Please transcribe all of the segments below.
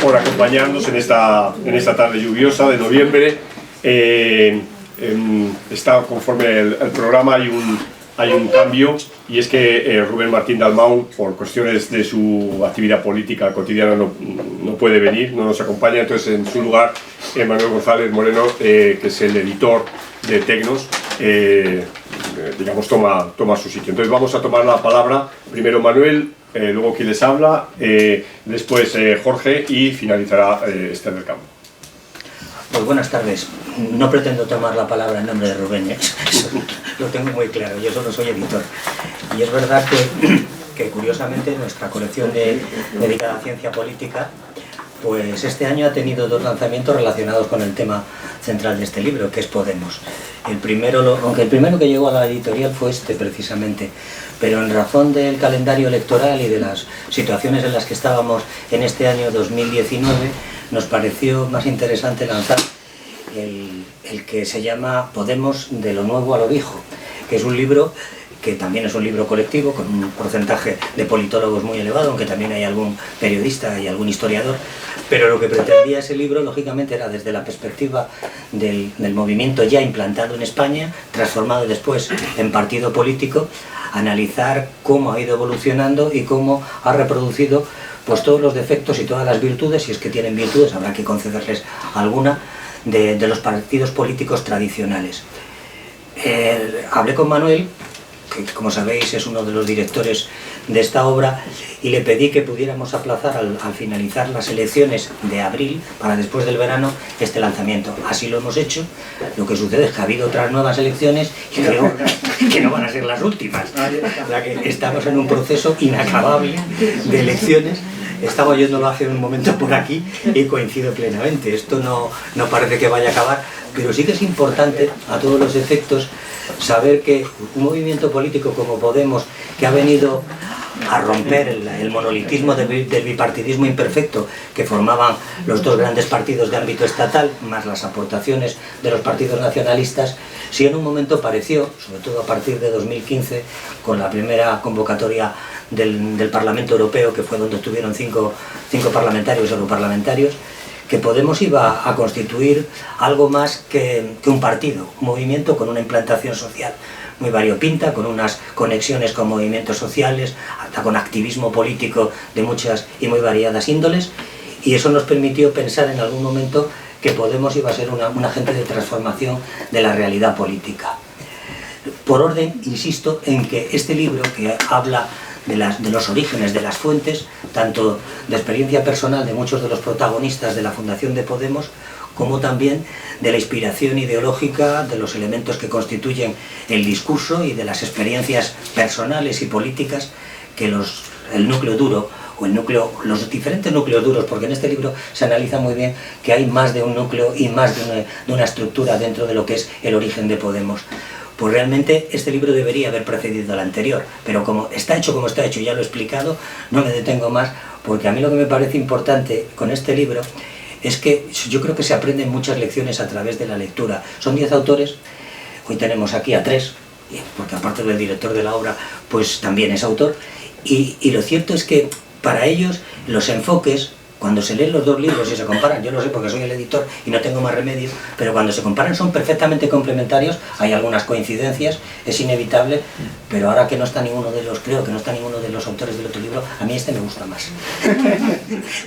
por acompañarnos en esta tarde lluviosa de noviembre. Está conforme el programa, hay un cambio, y es que Rubén Martín Dalmau, por cuestiones de su actividad política cotidiana, no puede venir, no nos acompaña. Entonces, en su lugar, Manuel González Moreno, que es el editor de Tecnos, digamos, toma su sitio. Entonces vamos a tomar la palabra, primero Manuel, luego quien les habla, después Jorge, y finalizará Esther del Campo. Pues buenas tardes. No pretendo tomar la palabra en nombre de Rubén, lo tengo muy claro, yo solo soy editor. Y es verdad que curiosamente nuestra colección dedicada a ciencia política, pues este año ha tenido dos lanzamientos relacionados con el tema central de este libro, que es Podemos. Aunque el primero que llegó a la editorial fue este precisamente, pero en razón del calendario electoral y de las situaciones en las que estábamos en este año 2019, nos pareció más interesante lanzar el que se llama Podemos, de lo nuevo a lo viejo, que es un libro que también es un libro colectivo, con un porcentaje de politólogos muy elevado, aunque también hay algún periodista y algún historiador, pero lo que pretendía ese libro, lógicamente, era desde la perspectiva del movimiento ya implantado en España, transformado después en partido político, analizar cómo ha ido evolucionando y cómo ha reproducido pues todos los defectos y todas las virtudes, si es que tienen virtudes, habrá que concederles alguna, de los partidos políticos tradicionales. Hablé con Manuel, que como sabéis es uno de los directores de esta obra, y le pedí que pudiéramos aplazar al finalizar las elecciones de abril, para después del verano, este lanzamiento. Así lo hemos hecho. Lo que sucede es que ha habido otras nuevas elecciones y creo que no van a ser las últimas. O sea que estamos en un proceso inacabable de elecciones. Estaba oyéndolo hace un momento por aquí y coincido plenamente. Esto no parece que vaya a acabar, pero sí que es importante, a todos los efectos, saber que un movimiento político como Podemos, que ha venido a romper el monolitismo del bipartidismo imperfecto que formaban los dos grandes partidos de ámbito estatal, más las aportaciones de los partidos nacionalistas, sí en un momento pareció, sobre todo a partir de 2015, con la primera convocatoria del Parlamento Europeo, que fue donde estuvieron cinco parlamentarios y europarlamentarios, que Podemos iba a constituir algo más que un partido, un movimiento con una implantación social muy variopinta, con unas conexiones con movimientos sociales, hasta con activismo político de muchas y muy variadas índoles, y eso nos permitió pensar en algún momento que Podemos iba a ser un agente de transformación de la realidad política. Por orden, insisto en que este libro, que habla de los orígenes, de las fuentes, tanto de experiencia personal de muchos de los protagonistas de la fundación de Podemos, como también de la inspiración ideológica, de los elementos que constituyen el discurso y de las experiencias personales y políticas que el núcleo duro, o los diferentes núcleos duros, porque en este libro se analiza muy bien que hay más de un núcleo y más de una estructura dentro de lo que es el origen de Podemos. Pues realmente este libro debería haber precedido al anterior, pero como está hecho, y ya lo he explicado, no me detengo más, porque a mí lo que me parece importante con este libro es que yo creo que se aprenden muchas lecciones a través de la lectura. Son 10 autores, hoy tenemos aquí a 3, porque aparte del director de la obra, pues también es autor, y lo cierto es que para ellos los enfoques, cuando se leen los dos libros y se comparan, yo lo sé porque soy el editor y no tengo más remedio, pero cuando se comparan son perfectamente complementarios, hay algunas coincidencias, es inevitable, pero ahora que no está ninguno de los, creo que no está ninguno de los autores del otro libro, a mí este me gusta más.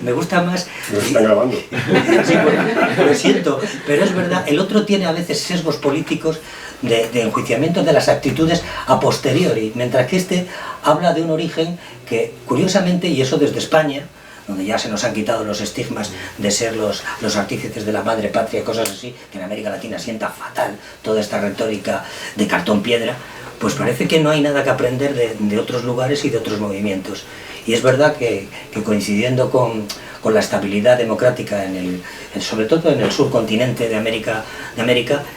Me gusta más. Lo están grabando. Sí, bueno, lo siento, pero es verdad, el otro tiene a veces sesgos políticos de enjuiciamiento de las actitudes a posteriori, mientras que este habla de un origen que, curiosamente, y eso desde España, donde ya se nos han quitado los estigmas de ser los artífices de la madre patria y cosas así, que en América Latina sienta fatal toda esta retórica de cartón piedra, pues parece que no hay nada que aprender de otros lugares y de otros movimientos. Y es verdad que coincidiendo con la estabilidad democrática, sobre todo en el subcontinente de América,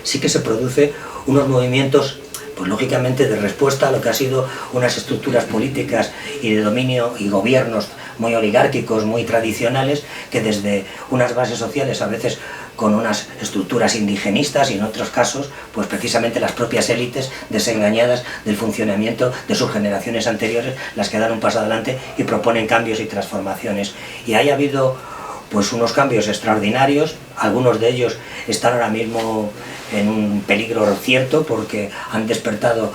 sí que se produce unos movimientos, pues lógicamente de respuesta a lo que ha sido unas estructuras políticas y de dominio y gobiernos muy oligárquicos, muy tradicionales, que desde unas bases sociales, a veces con unas estructuras indigenistas, y en otros casos, pues precisamente las propias élites desengañadas del funcionamiento de sus generaciones anteriores, las que dan un paso adelante y proponen cambios y transformaciones. Y ahí ha habido pues unos cambios extraordinarios. Algunos de ellos están ahora mismo en un peligro cierto porque han despertado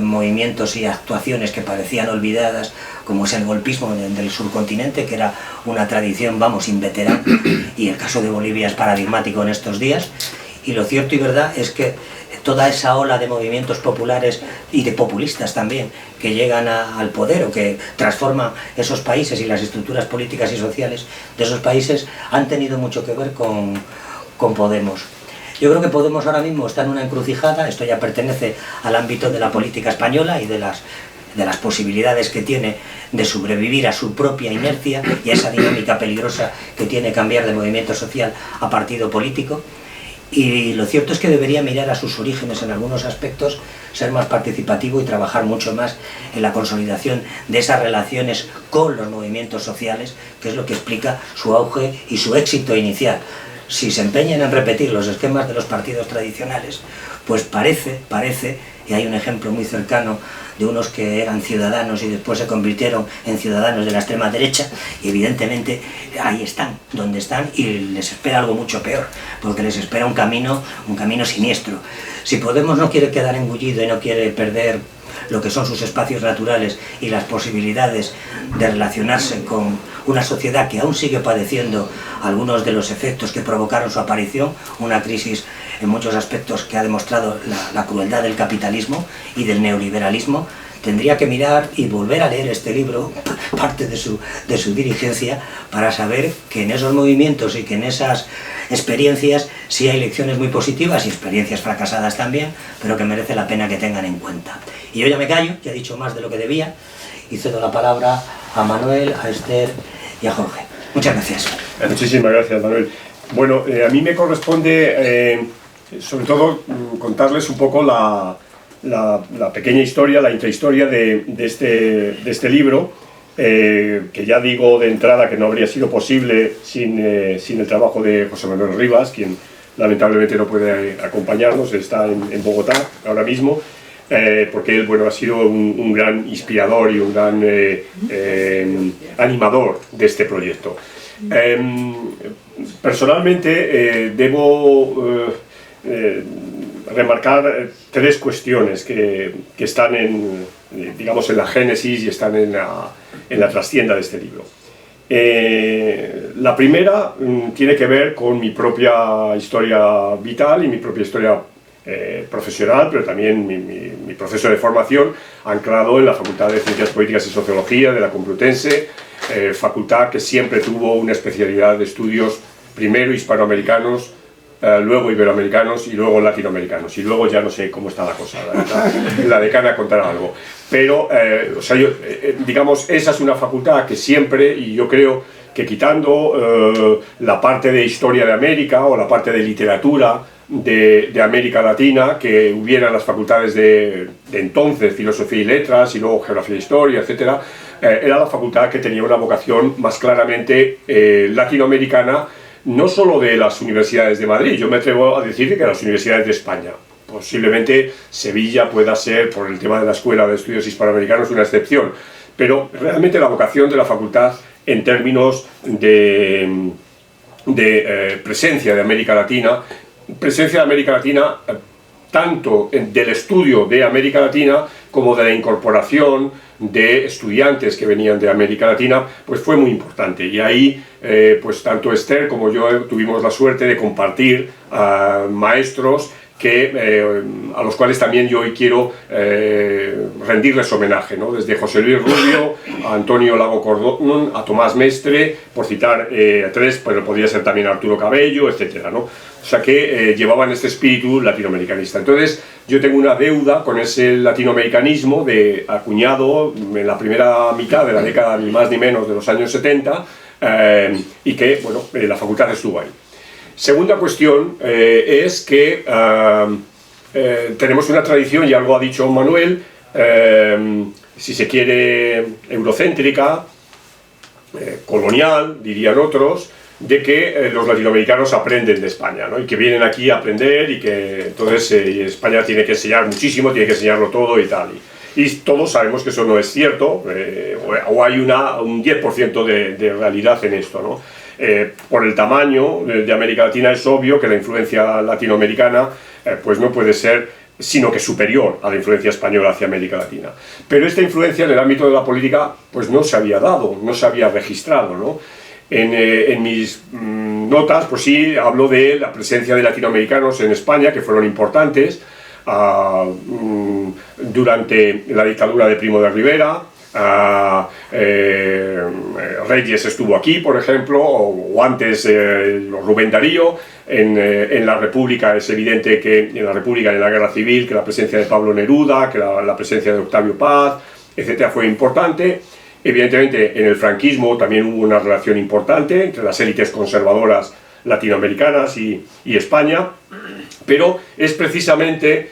movimientos y actuaciones que parecían olvidadas, como es el golpismo del subcontinente, que era una tradición, vamos, inveterada, y el caso de Bolivia es paradigmático en estos días. Y lo cierto y verdad es que toda esa ola de movimientos populares y de populistas también que llegan al poder o que transforman esos países y las estructuras políticas y sociales de esos países han tenido mucho que ver con Podemos. Yo creo que Podemos ahora mismo está en una encrucijada. Esto ya pertenece al ámbito de la política española y de las posibilidades que tiene de sobrevivir a su propia inercia y a esa dinámica peligrosa que tiene cambiar de movimiento social a partido político. Y lo cierto es que debería mirar a sus orígenes en algunos aspectos, ser más participativo y trabajar mucho más en la consolidación de esas relaciones con los movimientos sociales, que es lo que explica su auge y su éxito inicial. Si se empeñan en repetir los esquemas de los partidos tradicionales, pues parece, y hay un ejemplo muy cercano de unos que eran ciudadanos y después se convirtieron en ciudadanos de la extrema derecha, y evidentemente ahí están, donde están, y les espera algo mucho peor, porque les espera un camino siniestro. Si Podemos no quiere quedar engullido y no quiere perder lo que son sus espacios naturales y las posibilidades de relacionarse con una sociedad que aún sigue padeciendo algunos de los efectos que provocaron su aparición, una crisis en muchos aspectos que ha demostrado la crueldad del capitalismo y del neoliberalismo, tendría que mirar y volver a leer este libro, parte de su dirigencia, para saber que en esos movimientos y que en esas experiencias sí hay lecciones muy positivas y experiencias fracasadas también, pero que merece la pena que tengan en cuenta. Y yo ya me callo, ya he dicho más de lo que debía, y cedo la palabra a Manuel, a Esther y a Jorge. Muchas gracias. Muchísimas gracias, Manuel. Bueno, a mí me corresponde, sobre todo, contarles un poco la pequeña historia, la intrahistoria de este libro, que ya digo de entrada que no habría sido posible sin el trabajo de José Manuel Rivas, quien lamentablemente no puede acompañarnos, está en Bogotá ahora mismo, porque él, bueno, ha sido un gran inspirador y un gran animador de este proyecto. Personalmente debo remarcar tres cuestiones que están digamos, en la génesis y están en la trastienda de este libro. La primera tiene que ver con mi propia historia vital y mi propia historia profesional, pero también mi proceso de formación, anclado en la Facultad de Ciencias Políticas y Sociología de la Complutense, facultad que siempre tuvo una especialidad de estudios, primero hispanoamericanos, luego iberoamericanos y luego latinoamericanos, y luego ya no sé cómo está la cosa, la decana contará algo, pero o sea, digamos, esa es una facultad que siempre, y yo creo que quitando la parte de historia de América o la parte de literatura de América Latina que hubiera en las facultades de entonces, filosofía y letras y luego geografía e historia, etcétera, era la facultad que tenía una vocación más claramente latinoamericana, no solo de las universidades de Madrid, yo me atrevo a decir que de las universidades de España. Posiblemente Sevilla pueda ser, por el tema de la Escuela de Estudios Hispanoamericanos, una excepción, pero realmente la vocación de la facultad en términos de presencia de América Latina, tanto del estudio de América Latina como de la incorporación de estudiantes que venían de América Latina, pues fue muy importante. Y ahí, pues tanto Esther como yo tuvimos la suerte de compartir maestros a los cuales también yo hoy quiero rendirles homenaje, ¿no? Desde José Luis Rubio, a Antonio Lago Cordón, a Tomás Mestre, por citar a tres, pero podría ser también Arturo Cabello, etcétera, ¿no? O sea que llevaban este espíritu latinoamericanista. Entonces yo tengo una deuda con ese latinoamericanismo acuñado en la primera mitad de la década, ni más ni menos, de los años 70, y que, bueno, la facultad estuvo ahí. Segunda cuestión es que tenemos una tradición, y algo ha dicho Manuel, si se quiere, eurocéntrica, colonial, dirían otros, de que los latinoamericanos aprenden de España, ¿no? Y que vienen aquí a aprender y que entonces España tiene que enseñar muchísimo, tiene que enseñarlo todo y tal. Y todos sabemos que eso no es cierto, o hay un 10% de realidad en esto, ¿no? Por el tamaño de América Latina es obvio que la influencia latinoamericana pues no puede ser sino que superior a la influencia española hacia América Latina. Pero esta influencia en el ámbito de la política pues no se había dado, no se había registrado, ¿no? En mis notas pues sí hablo de la presencia de latinoamericanos en España que fueron importantes durante la dictadura de Primo de Rivera. Reyes estuvo aquí, por ejemplo, o antes Rubén Darío. En la República es evidente que en la República, en la Guerra Civil, que la presencia de Pablo Neruda, que la presencia de Octavio Paz, etcétera, fue importante. Evidentemente en el franquismo también hubo una relación importante entre las élites conservadoras latinoamericanas y España, pero es precisamente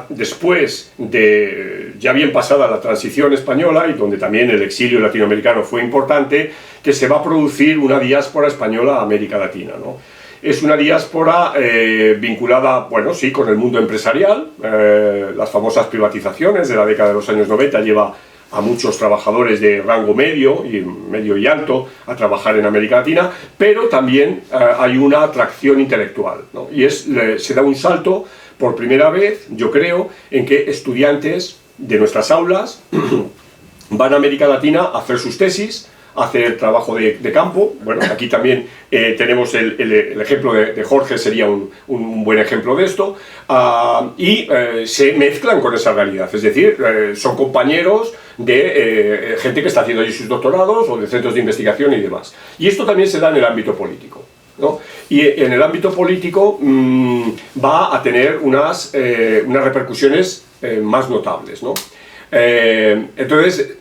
después de ya bien pasada la transición española, y donde también el exilio latinoamericano fue importante, que se va a producir una diáspora española a América Latina, ¿no? Es una diáspora vinculada, bueno, sí, con el mundo empresarial. Las famosas privatizaciones de la década de los años 90 lleva a muchos trabajadores de rango medio y alto a trabajar en América Latina, pero también hay una atracción intelectual, ¿no? Y se da un salto por primera vez, yo creo, en que estudiantes de nuestras aulas van a América Latina a hacer sus tesis, a hacer trabajo de campo. Bueno, aquí también tenemos el ejemplo de Jorge, sería un buen ejemplo de esto, y se mezclan con esa realidad, es decir, son compañeros de gente que está haciendo allí sus doctorados o de centros de investigación y demás. Y esto también se da en el ámbito político, ¿no? Y en el ámbito político va a tener unas repercusiones más notables, ¿no? Entonces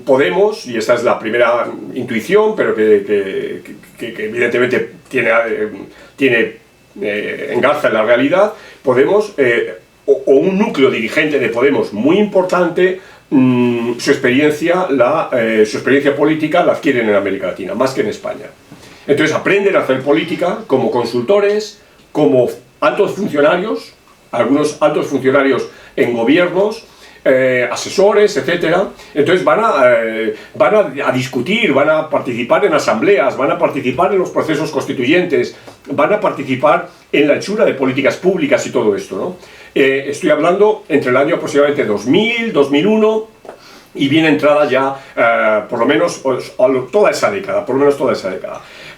Podemos, y esta es la primera intuición, pero que evidentemente engarza en la realidad, Podemos, o un núcleo dirigente de Podemos muy importante, su experiencia política la adquieren en América Latina, más que en España. Entonces aprenden a hacer política como consultores, como altos funcionarios, algunos altos funcionarios en gobiernos, asesores, etcétera. Entonces van a discutir, van a participar en asambleas, van a participar en los procesos constituyentes, van a participar en la hechura de políticas públicas y todo esto, ¿no? Estoy hablando entre el año aproximadamente 2000, 2001 y bien entrada ya por lo menos toda esa década,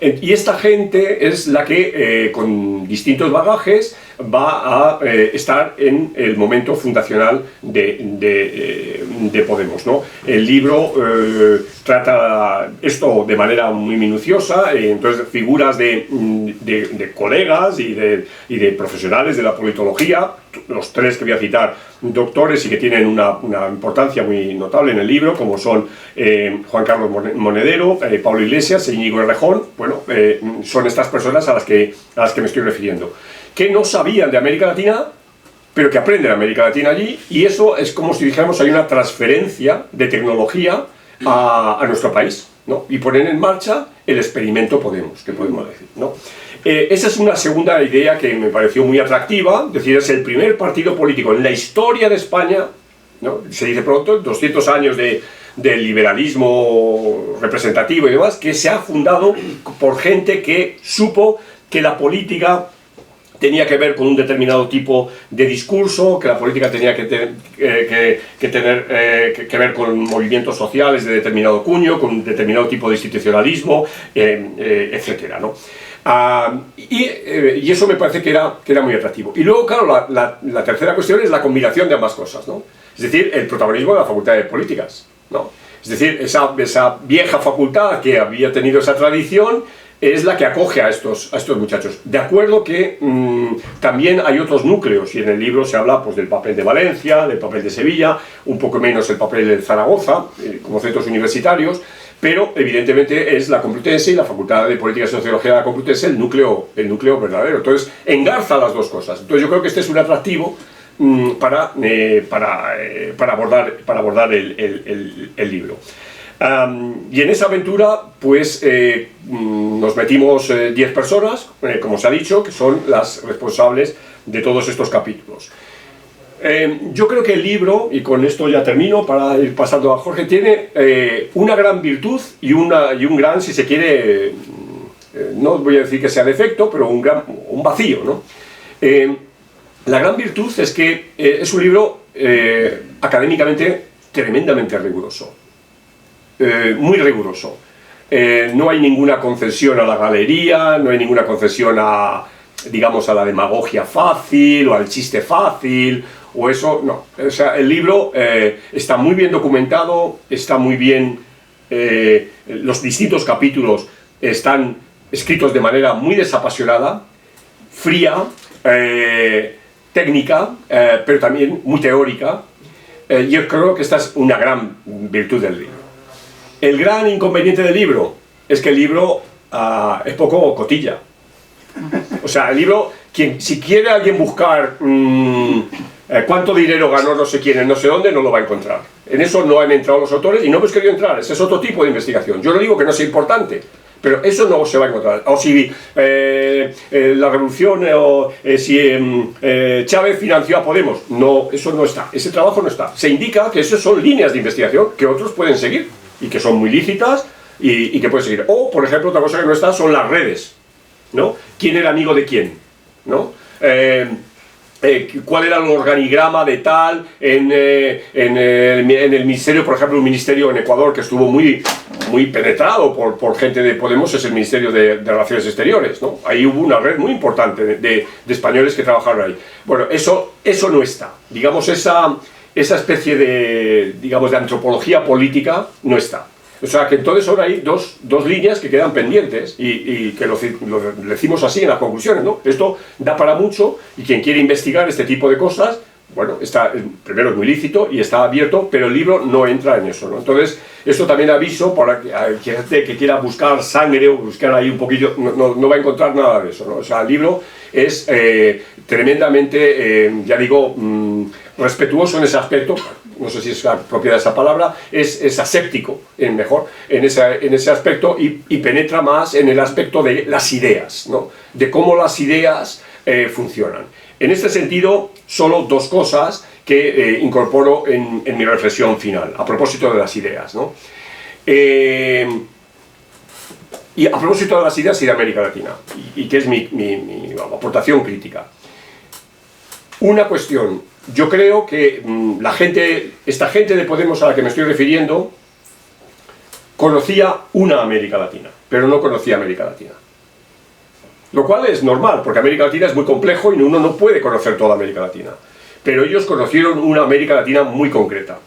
y esta gente es la que con distintos bagajes va a estar en el momento fundacional de Podemos, ¿no? El libro trata esto de manera muy minuciosa, entonces figuras de colegas y de profesionales de la politología, los tres que voy a citar, doctores y que tienen una importancia muy notable en el libro, como son Juan Carlos Monedero, Pablo Iglesias e Íñigo Errejón. Bueno, son estas personas a las que me estoy refiriendo, que no sabían de América Latina, pero que aprenden América Latina allí, y eso es como si dijéramos hay una transferencia de tecnología a nuestro país, ¿no? Y ponen en marcha el experimento Podemos, que podemos decir, ¿no? Esa es una segunda idea que me pareció muy atractiva, es decir, es el primer partido político en la historia de España, ¿no? Se dice pronto, 200 años del liberalismo representativo y demás, que se ha fundado por gente que supo que la política tenía que ver con un determinado tipo de discurso, que la política tenía que ver con movimientos sociales de determinado cuño, con un determinado tipo de institucionalismo, etcétera, ¿no? Y eso me parece que era muy atractivo. Y luego, claro, la tercera cuestión es la combinación de ambas cosas, ¿no? Es decir, el protagonismo de la Facultad de Políticas, ¿no? Es decir, esa vieja facultad que había tenido esa tradición es la que acoge a estos muchachos. De acuerdo que también hay otros núcleos, y en el libro se habla pues, del papel de Valencia, del papel de Sevilla, un poco menos el papel de Zaragoza, como centros universitarios, pero evidentemente es la Complutense y la Facultad de Política y Sociología de la Complutense el núcleo verdadero. Entonces, engarza las dos cosas. Entonces yo creo que este es un atractivo para abordar el libro. Y en esa aventura pues nos metimos 10 personas, como se ha dicho, que son las responsables de todos estos capítulos. Yo creo que el libro, y con esto ya termino para ir pasando a Jorge, tiene una gran virtud y un gran, si se quiere, no voy a decir que sea defecto, pero un vacío, ¿no? La gran virtud es que es un libro académicamente tremendamente riguroso, muy riguroso. No hay ninguna concesión a la galería, no hay ninguna concesión a, digamos, a la demagogia fácil o al chiste fácil o eso, no. O sea, el libro está muy bien documentado, está muy bien, los distintos capítulos están escritos de manera muy desapasionada, fría, técnica, pero también muy teórica. Yo creo que esta es una gran virtud del libro. El gran inconveniente del libro es que el libro es poco cotilla. O sea, el libro, si quiere alguien buscar cuánto dinero ganó no sé quién en no sé dónde, no lo va a encontrar. En eso no han entrado los autores y no hemos querido entrar. Ese es otro tipo de investigación. Yo no digo que no sea importante, pero eso no se va a encontrar. O si la revolución, o si Chávez financió a Podemos. No, eso no está. Ese trabajo no está. Se indica que esas son líneas de investigación que otros pueden seguir y que son muy lícitas y que pueden seguir. O, por ejemplo, otra cosa que no está son las redes, ¿no? ¿Quién era amigo de quién? ¿No? ¿Cuál era el organigrama de tal en el ministerio, por ejemplo, un ministerio en Ecuador que estuvo muy penetrado por gente de Podemos, es el Ministerio de Relaciones Exteriores, ¿no? Ahí hubo una red muy importante de españoles que trabajaron ahí. Bueno, eso no está. Digamos, esa especie de antropología política no está. O sea, que entonces ahora hay dos líneas que quedan pendientes y que lo decimos así en las conclusiones, ¿no? Esto da para mucho y quien quiere investigar este tipo de cosas, bueno, primero es muy lícito y está abierto, pero el libro no entra en eso, ¿no? Entonces, eso también aviso para gente que quiera buscar sangre o buscar ahí un poquillo, no va a encontrar nada de eso, ¿no? O sea, el libro es tremendamente, ya digo, respetuoso en ese aspecto. No sé si es la propiedad de esa palabra, es aséptico, mejor, en ese aspecto y penetra más en el aspecto de las ideas, ¿no? De cómo las ideas funcionan. En este sentido, solo dos cosas que incorporo en mi reflexión final, a propósito de las ideas, ¿no? Y a propósito de las ideas y de América Latina, y que es mi aportación crítica. Una cuestión. Yo creo que esta gente de Podemos a la que me estoy refiriendo conocía una América Latina, pero no conocía América Latina. Lo cual es normal, porque América Latina es muy complejo y uno no puede conocer toda América Latina. Pero ellos conocieron una América Latina muy concreta.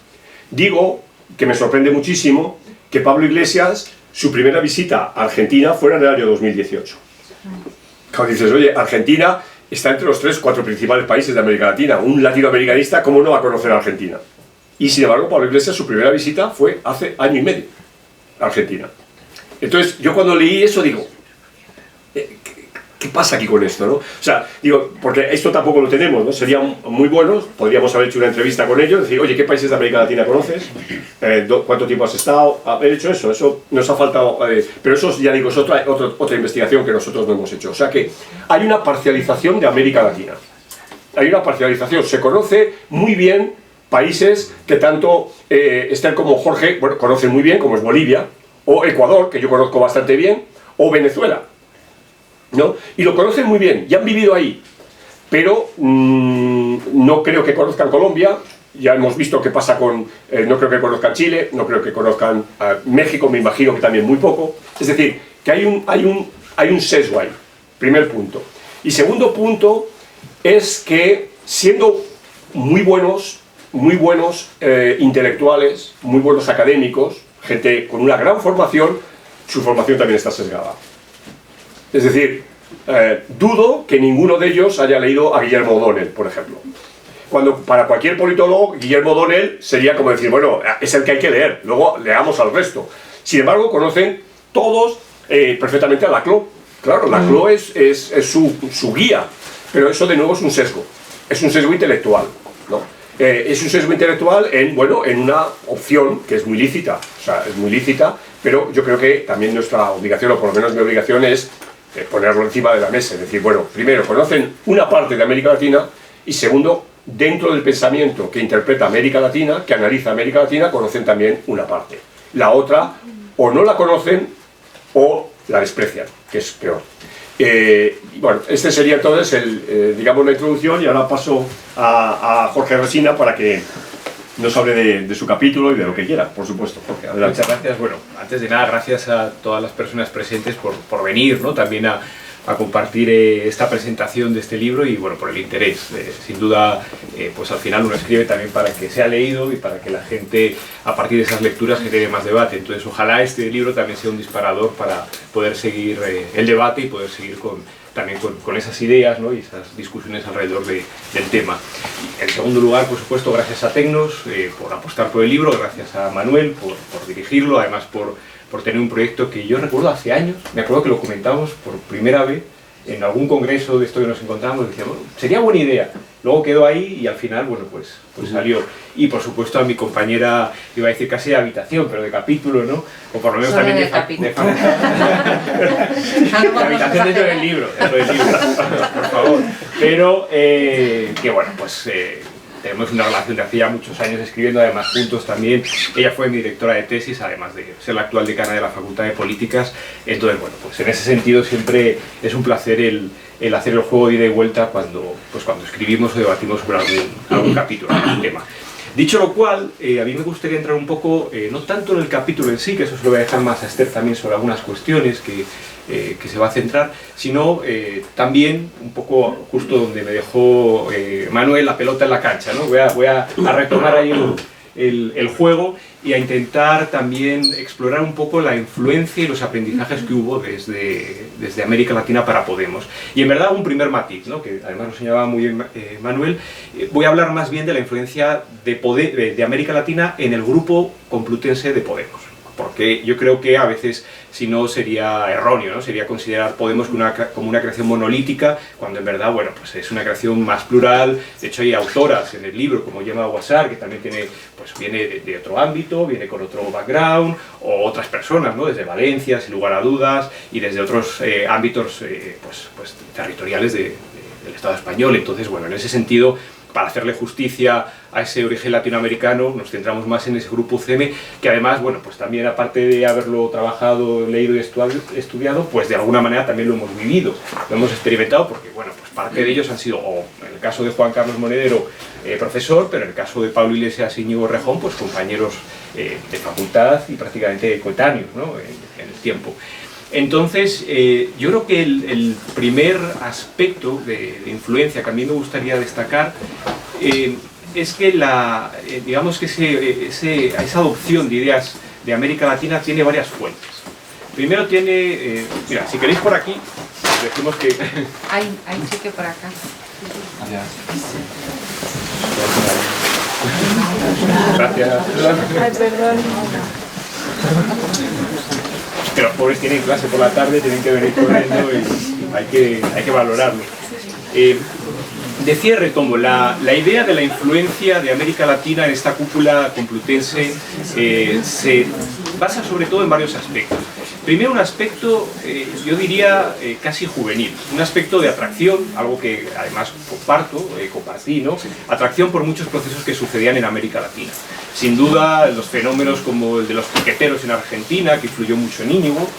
Digo que me sorprende muchísimo que Pablo Iglesias, su primera visita a Argentina fuera en el año 2018. Cuando dices, oye, Argentina está entre los 3-4 principales países de América Latina. Un latinoamericanista, ¿cómo no va a conocer a Argentina? Y sin embargo, Pablo Iglesias, su primera visita fue hace año y medio a Argentina. Entonces, yo cuando leí eso digo, ¿qué pasa aquí con esto, no? O sea, digo, porque esto tampoco lo tenemos, ¿no? Sería muy bueno, podríamos haber hecho una entrevista con ellos, decir, oye, ¿qué países de América Latina conoces? ¿Cuánto tiempo has estado? Haber hecho eso nos ha faltado, pero eso, ya digo, es otra investigación que nosotros no hemos hecho. O sea que hay una parcialización de América Latina. Hay una parcialización, se conoce muy bien países que tanto Esther como Jorge, bueno, conocen muy bien, como es Bolivia, o Ecuador, que yo conozco bastante bien, o Venezuela, ¿no? Y lo conocen muy bien, ya han vivido ahí, pero no creo que conozcan Colombia. Ya hemos visto qué pasa con... no creo que conozcan Chile, no creo que conozcan México, me imagino que también muy poco. Es decir, que hay un sesgo ahí, primer punto. Y segundo punto es que siendo muy buenos intelectuales, muy buenos académicos, gente con una gran formación, su formación también está sesgada. Es decir, dudo que ninguno de ellos haya leído a Guillermo O'Donnell, por ejemplo. Cuando para cualquier politólogo, Guillermo O'Donnell sería como decir, bueno, es el que hay que leer, luego leamos al resto. Sin embargo, conocen todos perfectamente a Laclau. Claro, Laclau es su guía, pero eso de nuevo es un sesgo intelectual, ¿no? Es un sesgo intelectual en una opción que es muy lícita, o sea, es muy lícita, pero yo creo que también nuestra obligación, o por lo menos mi obligación, es ponerlo encima de la mesa, es decir, bueno, primero, conocen una parte de América Latina, y segundo, dentro del pensamiento que interpreta América Latina, que analiza América Latina, conocen también una parte. La otra, o no la conocen, o la desprecian, que es peor. Bueno, este sería entonces digamos la introducción, y ahora paso a Jorge Resina para que nos hable de su capítulo y de lo que quiera, por supuesto. Jorge, adelante. Muchas gracias. Bueno, antes de nada, gracias a todas las personas presentes por venir, ¿no? También a compartir esta presentación de este libro y bueno, por el interés. Sin duda, pues al final uno escribe también para que sea leído y para que la gente, a partir de esas lecturas, genere más debate. Entonces, ojalá este libro también sea un disparador para poder seguir el debate y poder seguir también con esas ideas, ¿no? Y esas discusiones alrededor del tema. En segundo lugar, por supuesto, gracias a Tecnos por apostar por el libro, gracias a Manuel por dirigirlo, además por tener un proyecto que yo recuerdo hace años, me acuerdo que lo comentamos por primera vez en algún congreso de esto que nos encontramos, decíamos, bueno, sería buena idea, luego quedó ahí y al final, bueno, pues salió. Y por supuesto a mi compañera, iba a decir casi de habitación, pero de capítulo, ¿no? O por lo menos solo también de habitación dentro del libro, por favor. Pero, que bueno, pues tenemos una relación de hace ya muchos años escribiendo, además juntos también. Ella fue mi directora de tesis, además de ser la actual decana de la Facultad de Políticas. Entonces, bueno, pues en ese sentido siempre es un placer el hacer el juego de ida y vuelta cuando escribimos o debatimos sobre algún capítulo, algún tema. Dicho lo cual, a mí me gustaría entrar un poco, no tanto en el capítulo en sí, que eso se lo voy a dejar más a Esther también sobre algunas cuestiones que se va a centrar, sino también un poco justo donde me dejó Manuel la pelota en la cancha, ¿no? Voy a retomar ahí el juego y a intentar también explorar un poco la influencia y los aprendizajes que hubo desde América Latina para Podemos. Y en verdad un primer matiz, ¿no? Que además lo señalaba muy bien Manuel, voy a hablar más bien de la influencia de América Latina en el grupo complutense de Podemos. Porque yo creo que a veces, si no, sería erróneo, ¿no? Sería considerar Podemos como una creación monolítica, cuando en verdad, bueno, pues es una creación más plural. De hecho, hay autoras en el libro, como Gemma Guasar, que también viene de otro ámbito, viene con otro background, o otras personas, ¿no? Desde Valencia, sin lugar a dudas, y desde otros ámbitos pues territoriales del Estado español. Entonces, bueno, en ese sentido, para hacerle justicia a ese origen latinoamericano, nos centramos más en ese grupo UCM, que además, bueno, pues también aparte de haberlo trabajado, leído y estudiado, pues de alguna manera también lo hemos vivido, lo hemos experimentado, porque, bueno, pues parte de ellos han sido, o en el caso de Juan Carlos Monedero, profesor, pero en el caso de Pablo Iglesias y Íñigo Rejón, pues compañeros de facultad y prácticamente coetáneos, ¿no? en el tiempo. Entonces, yo creo que el primer aspecto de influencia que a mí me gustaría destacar es que digamos que esa adopción de ideas de América Latina tiene varias fuentes. Primero tiene, mira, si queréis por aquí, decimos que... Hay sí que por acá. Gracias. Ay, perdón. Que los pobres tienen clase por la tarde, tienen que venir corriendo y hay que valorarlo. Decía, retomo, la idea de la influencia de América Latina en esta cúpula complutense se basa sobre todo en varios aspectos. Primero, un aspecto, yo diría, casi juvenil, un aspecto de atracción, algo que además compartí, ¿no? Atracción por muchos procesos que sucedían en América Latina. Sin duda, los fenómenos como el de los piqueteros en Argentina, que influyó mucho en Íñigo,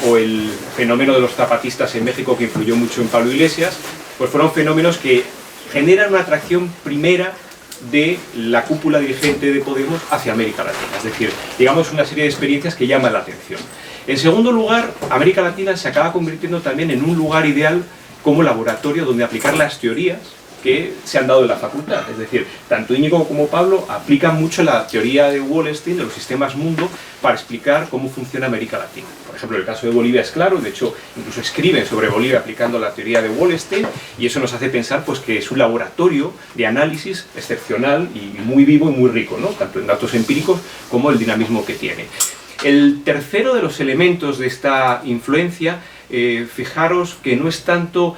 o el fenómeno de los zapatistas en México, que influyó mucho en Pablo Iglesias, pues fueron fenómenos que generan una atracción primera de la cúpula dirigente de Podemos hacia América Latina. Es decir, digamos una serie de experiencias que llaman la atención. En segundo lugar, América Latina se acaba convirtiendo también en un lugar ideal como laboratorio donde aplicar las teorías que se han dado en la facultad. Es decir, tanto Íñigo como Pablo aplican mucho la teoría de Wallerstein, de los sistemas mundo, para explicar cómo funciona América Latina. Por ejemplo, el caso de Bolivia es claro, de hecho, incluso escriben sobre Bolivia aplicando la teoría de Wallerstein, y eso nos hace pensar pues, que es un laboratorio de análisis excepcional y muy vivo y muy rico, ¿no? Tanto en datos empíricos como el dinamismo que tiene. El tercero de los elementos de esta influencia, fijaros que no es tanto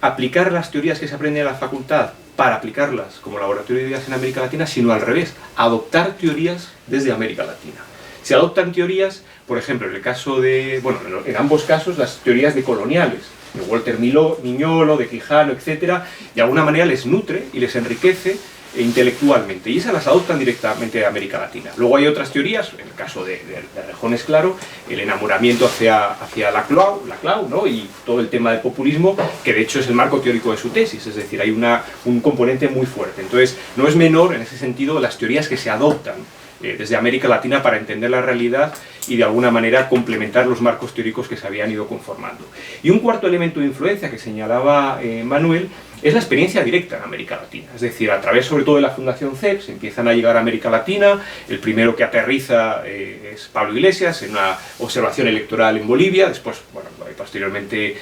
aplicar las teorías que se aprenden en la facultad para aplicarlas como laboratorio de ideas en América Latina, sino al revés, adoptar teorías desde América Latina. Se adoptan teorías, por ejemplo, en el caso de, bueno, en ambos casos, las teorías decoloniales, de Walter Mignolo, de Quijano, etc., de alguna manera les nutre y les enriquece intelectualmente, y esas las adoptan directamente de América Latina. Luego hay otras teorías, en el caso de Rejón es claro, el enamoramiento hacia la clau, ¿no? Y todo el tema del populismo, que de hecho es el marco teórico de su tesis, es decir, hay un componente muy fuerte. Entonces, no es menor en ese sentido las teorías que se adoptan desde América Latina para entender la realidad y de alguna manera complementar los marcos teóricos que se habían ido conformando. Y un cuarto elemento de influencia que señalaba Manuel es la experiencia directa en América Latina, es decir, a través sobre todo de la Fundación CEPS empiezan a llegar a América Latina, el primero que aterriza es Pablo Iglesias en una observación electoral en Bolivia, después, bueno, posteriormente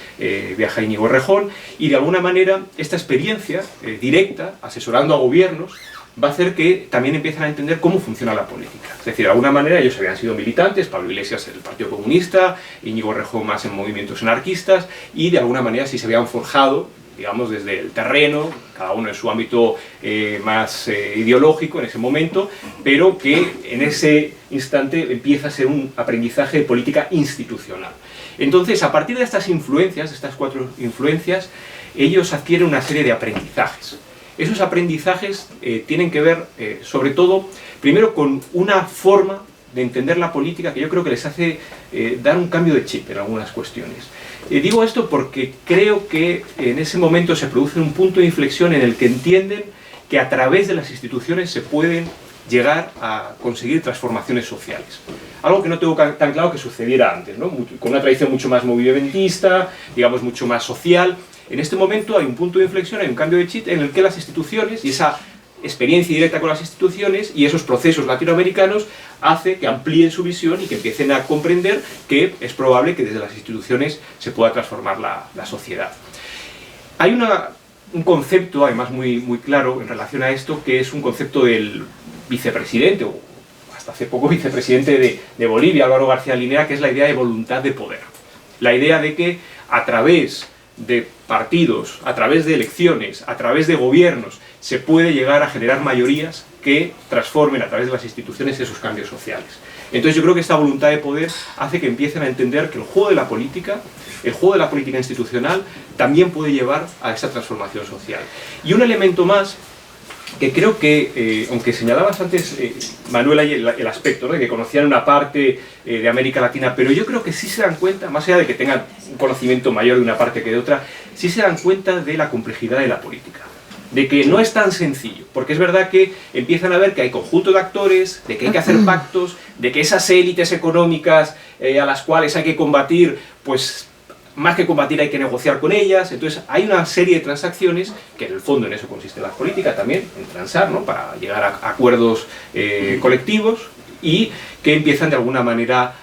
viaja Íñigo Rejón, y de alguna manera esta experiencia directa, asesorando a gobiernos, va a hacer que también empiecen a entender cómo funciona la política. Es decir, de alguna manera ellos habían sido militantes, Pablo Iglesias en el Partido Comunista, Íñigo Rejón más en movimientos anarquistas, y de alguna manera sí se habían forjado, digamos, desde el terreno, cada uno en su ámbito más ideológico en ese momento, pero que en ese instante empieza a ser un aprendizaje de política institucional. Entonces, a partir de estas influencias, de estas 4 influencias, ellos adquieren una serie de aprendizajes. Esos aprendizajes tienen que ver, sobre todo, primero con una forma de entender la política que yo creo que les hace dar un cambio de chip en algunas cuestiones. Digo esto porque creo que en ese momento se produce un punto de inflexión en el que entienden que a través de las instituciones se pueden llegar a conseguir transformaciones sociales. Algo que no tengo tan claro que sucediera antes, ¿no? Con una tradición mucho más movimentista, digamos mucho más social. En este momento hay un punto de inflexión, hay un cambio de chip en el que las instituciones y esa experiencia directa con las instituciones y esos procesos latinoamericanos hace que amplíen su visión y que empiecen a comprender que es probable que desde las instituciones se pueda transformar la sociedad. Hay un concepto, además muy claro en relación a esto, que es un concepto del vicepresidente, o hasta hace poco vicepresidente de Bolivia, Álvaro García Linera, que es la idea de voluntad de poder. La idea de que a través de partidos, a través de elecciones, a través de gobiernos, se puede llegar a generar mayorías que transformen a través de las instituciones esos cambios sociales. Entonces yo creo que esta voluntad de poder hace que empiecen a entender que el juego de la política institucional, también puede llevar a esa transformación social. Y un elemento más que creo que, aunque señalabas antes, Manuel, el aspecto, ¿no?, de que conocían una parte de América Latina, pero yo creo que sí se dan cuenta, más allá de que tengan un conocimiento mayor de una parte que de otra, sí se dan cuenta de la complejidad de la política, de que no es tan sencillo, porque es verdad que empiezan a ver que hay conjunto de actores, de que hay que hacer pactos, de que esas élites económicas a las cuales hay que combatir, pues más que combatir hay que negociar con ellas. Entonces hay una serie de transacciones, que en el fondo en eso consiste la política también, en transar, ¿no?, para llegar a acuerdos colectivos, y que empiezan de alguna manera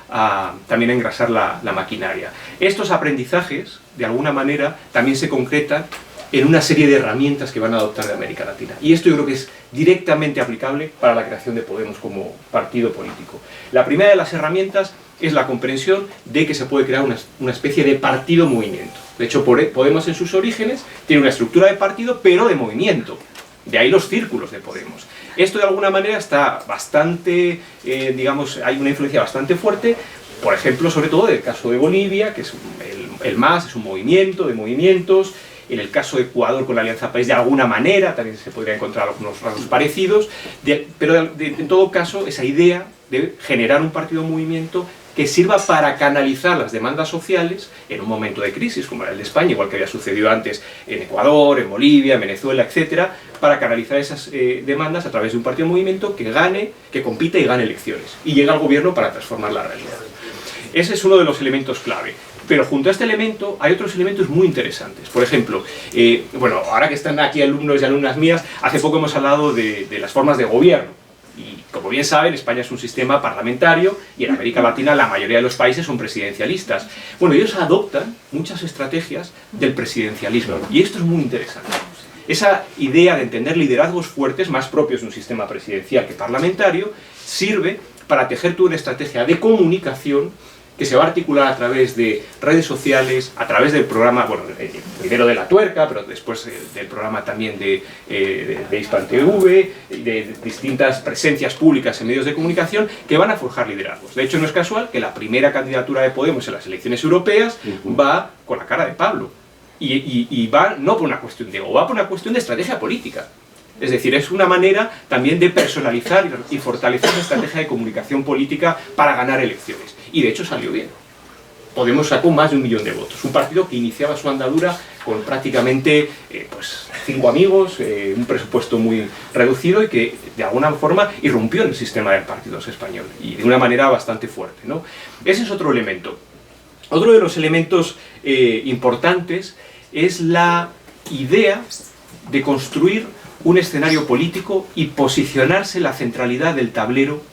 también a engrasar la maquinaria. Estos aprendizajes, de alguna manera, también se concretan en una serie de herramientas que van a adoptar de América Latina. Y esto yo creo que es directamente aplicable para la creación de Podemos como partido político. La primera de las herramientas es la comprensión de que se puede crear una especie de partido-movimiento. De hecho, Podemos en sus orígenes tiene una estructura de partido, pero de movimiento. De ahí los círculos de Podemos. Esto de alguna manera está bastante, digamos, hay una influencia bastante fuerte, por ejemplo, sobre todo del caso de Bolivia, que es el MAS, es un movimiento de movimientos. En el caso de Ecuador con la Alianza País, de alguna manera también se podría encontrar algunos rasgos parecidos, pero en todo caso esa idea de generar un partido-movimiento que sirva para canalizar las demandas sociales en un momento de crisis como era el de España, igual que había sucedido antes en Ecuador, en Bolivia, en Venezuela, etcétera, para canalizar esas demandas a través de un partido-movimiento que gane, que compita y gane elecciones, y llega al gobierno para transformar la realidad. Ese es uno de los elementos clave. Pero junto a este elemento hay otros elementos muy interesantes. Por ejemplo, bueno, ahora que están aquí alumnos y alumnas mías, hace poco hemos hablado de las formas de gobierno. Y como bien saben, España es un sistema parlamentario y en América Latina la mayoría de los países son presidencialistas. Bueno, ellos adoptan muchas estrategias del presidencialismo y esto es muy interesante. Esa idea de entender liderazgos fuertes, más propios de un sistema presidencial que parlamentario, sirve para tejer toda una estrategia de comunicación que se va a articular a través de redes sociales, a través del programa, bueno, primero de La Tuerca, pero después del programa también de Hispan TV, de distintas presencias públicas en medios de comunicación que van a forjar liderazgos. De hecho, no es casual que la primera candidatura de Podemos en las elecciones europeas va con la cara de Pablo. Y va no por una cuestión de ego, va por una cuestión de estrategia política. Es decir, es una manera también de personalizar y fortalecer la estrategia de comunicación política para ganar elecciones. Y de hecho salió bien. Podemos sacó más de 1 millón de votos. Un partido que iniciaba su andadura con prácticamente 5 amigos, un presupuesto muy reducido y que de alguna forma irrumpió en el sistema de partidos español y de una manera bastante fuerte, ¿no? Ese es otro elemento. Otro de los elementos importantes es la idea de construir un escenario político y posicionarse en la centralidad del tablero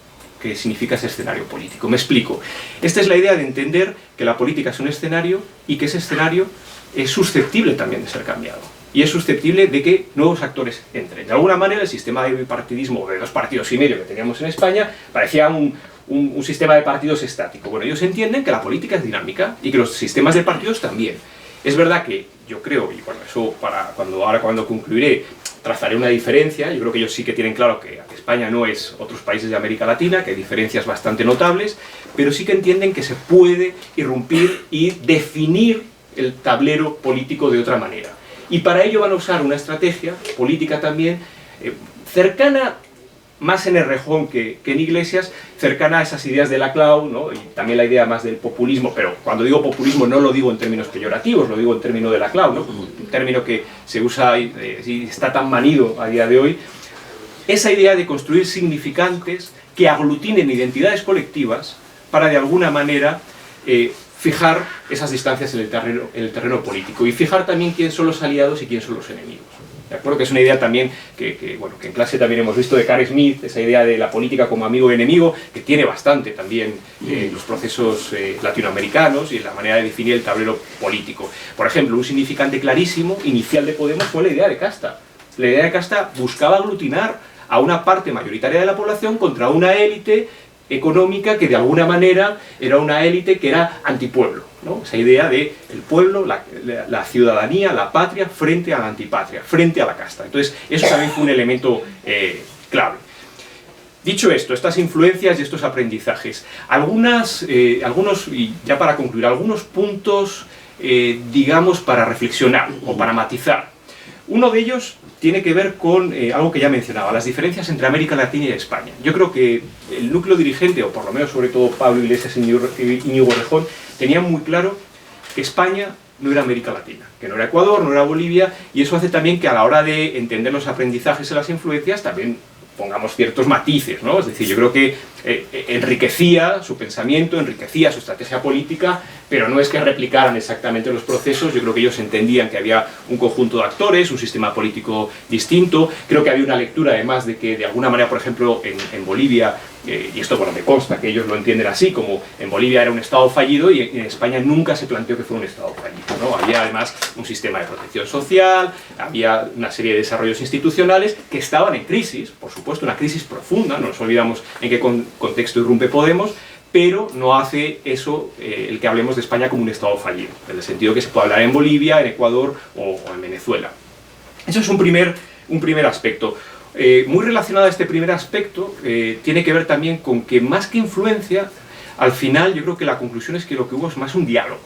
que significa ese escenario político. Me explico. Esta es la idea de entender que la política es un escenario y que ese escenario es susceptible también de ser cambiado. Y es susceptible de que nuevos actores entren. De alguna manera el sistema de bipartidismo de 2 partidos y medio que teníamos en España parecía un sistema de partidos estático. Bueno, ellos entienden que la política es dinámica y que los sistemas de partidos también. Es verdad que yo creo, y bueno, eso cuando concluiré, trazaré una diferencia. Yo creo que ellos sí que tienen claro que España no es otros países de América Latina, que hay diferencias bastante notables, pero sí que entienden que se puede irrumpir y definir el tablero político de otra manera. Y para ello van a usar una estrategia política también cercana, más en Errejón que en Iglesias, cercana a esas ideas de Laclau, ¿no? Y también la idea más del populismo, pero cuando digo populismo no lo digo en términos peyorativos, lo digo en términos de Laclau, ¿no? Un término que se usa y está tan manido a día de hoy. Esa idea de construir significantes que aglutinen identidades colectivas para de alguna manera fijar esas distancias en el terreno político y fijar también quién son los aliados y quién son los enemigos. ¿De acuerdo? Que es una idea también que en clase también hemos visto de Carl Smith, esa idea de la política como amigo y enemigo, que tiene bastante también los procesos latinoamericanos y en la manera de definir el tablero político. Por ejemplo, un significante clarísimo inicial de Podemos fue la idea de casta. La idea de casta buscaba aglutinar a una parte mayoritaria de la población contra una élite económica que de alguna manera era una élite que era antipueblo, ¿no? Esa idea de el pueblo, la ciudadanía, la patria frente a la antipatria, frente a la casta. Entonces eso también fue un elemento clave. Dicho esto, estas influencias y estos aprendizajes, algunos, y ya para concluir, algunos puntos, digamos, para reflexionar o para matizar. Uno de ellos tiene que ver con algo que ya mencionaba, las diferencias entre América Latina y España. Yo creo que el núcleo dirigente, o por lo menos sobre todo Pablo Iglesias y Íñigo Errejón, tenían muy claro que España no era América Latina, que no era Ecuador, no era Bolivia, y eso hace también que a la hora de entender los aprendizajes y las influencias también pongamos ciertos matices, ¿no? Es decir, yo creo que enriquecía su pensamiento, enriquecía su estrategia política, pero no es que replicaran exactamente los procesos. Yo creo que ellos entendían que había un conjunto de actores, un sistema político distinto. Creo que había una lectura además de que de alguna manera, por ejemplo, en Bolivia, y esto bueno, me consta que ellos lo entienden así, como en Bolivia era un Estado fallido y en España nunca se planteó que fuera un Estado fallido, ¿no? Había además un sistema de protección social, había una serie de desarrollos institucionales que estaban en crisis, por supuesto, una crisis profunda, no nos olvidamos en qué contexto irrumpe Podemos, pero no hace eso el que hablemos de España como un Estado fallido, en el sentido que se puede hablar en Bolivia, en Ecuador o en Venezuela. Eso es un primer aspecto. Muy relacionado a este primer aspecto, tiene que ver también con que más que influencia, al final yo creo que la conclusión es que lo que hubo es más un diálogo.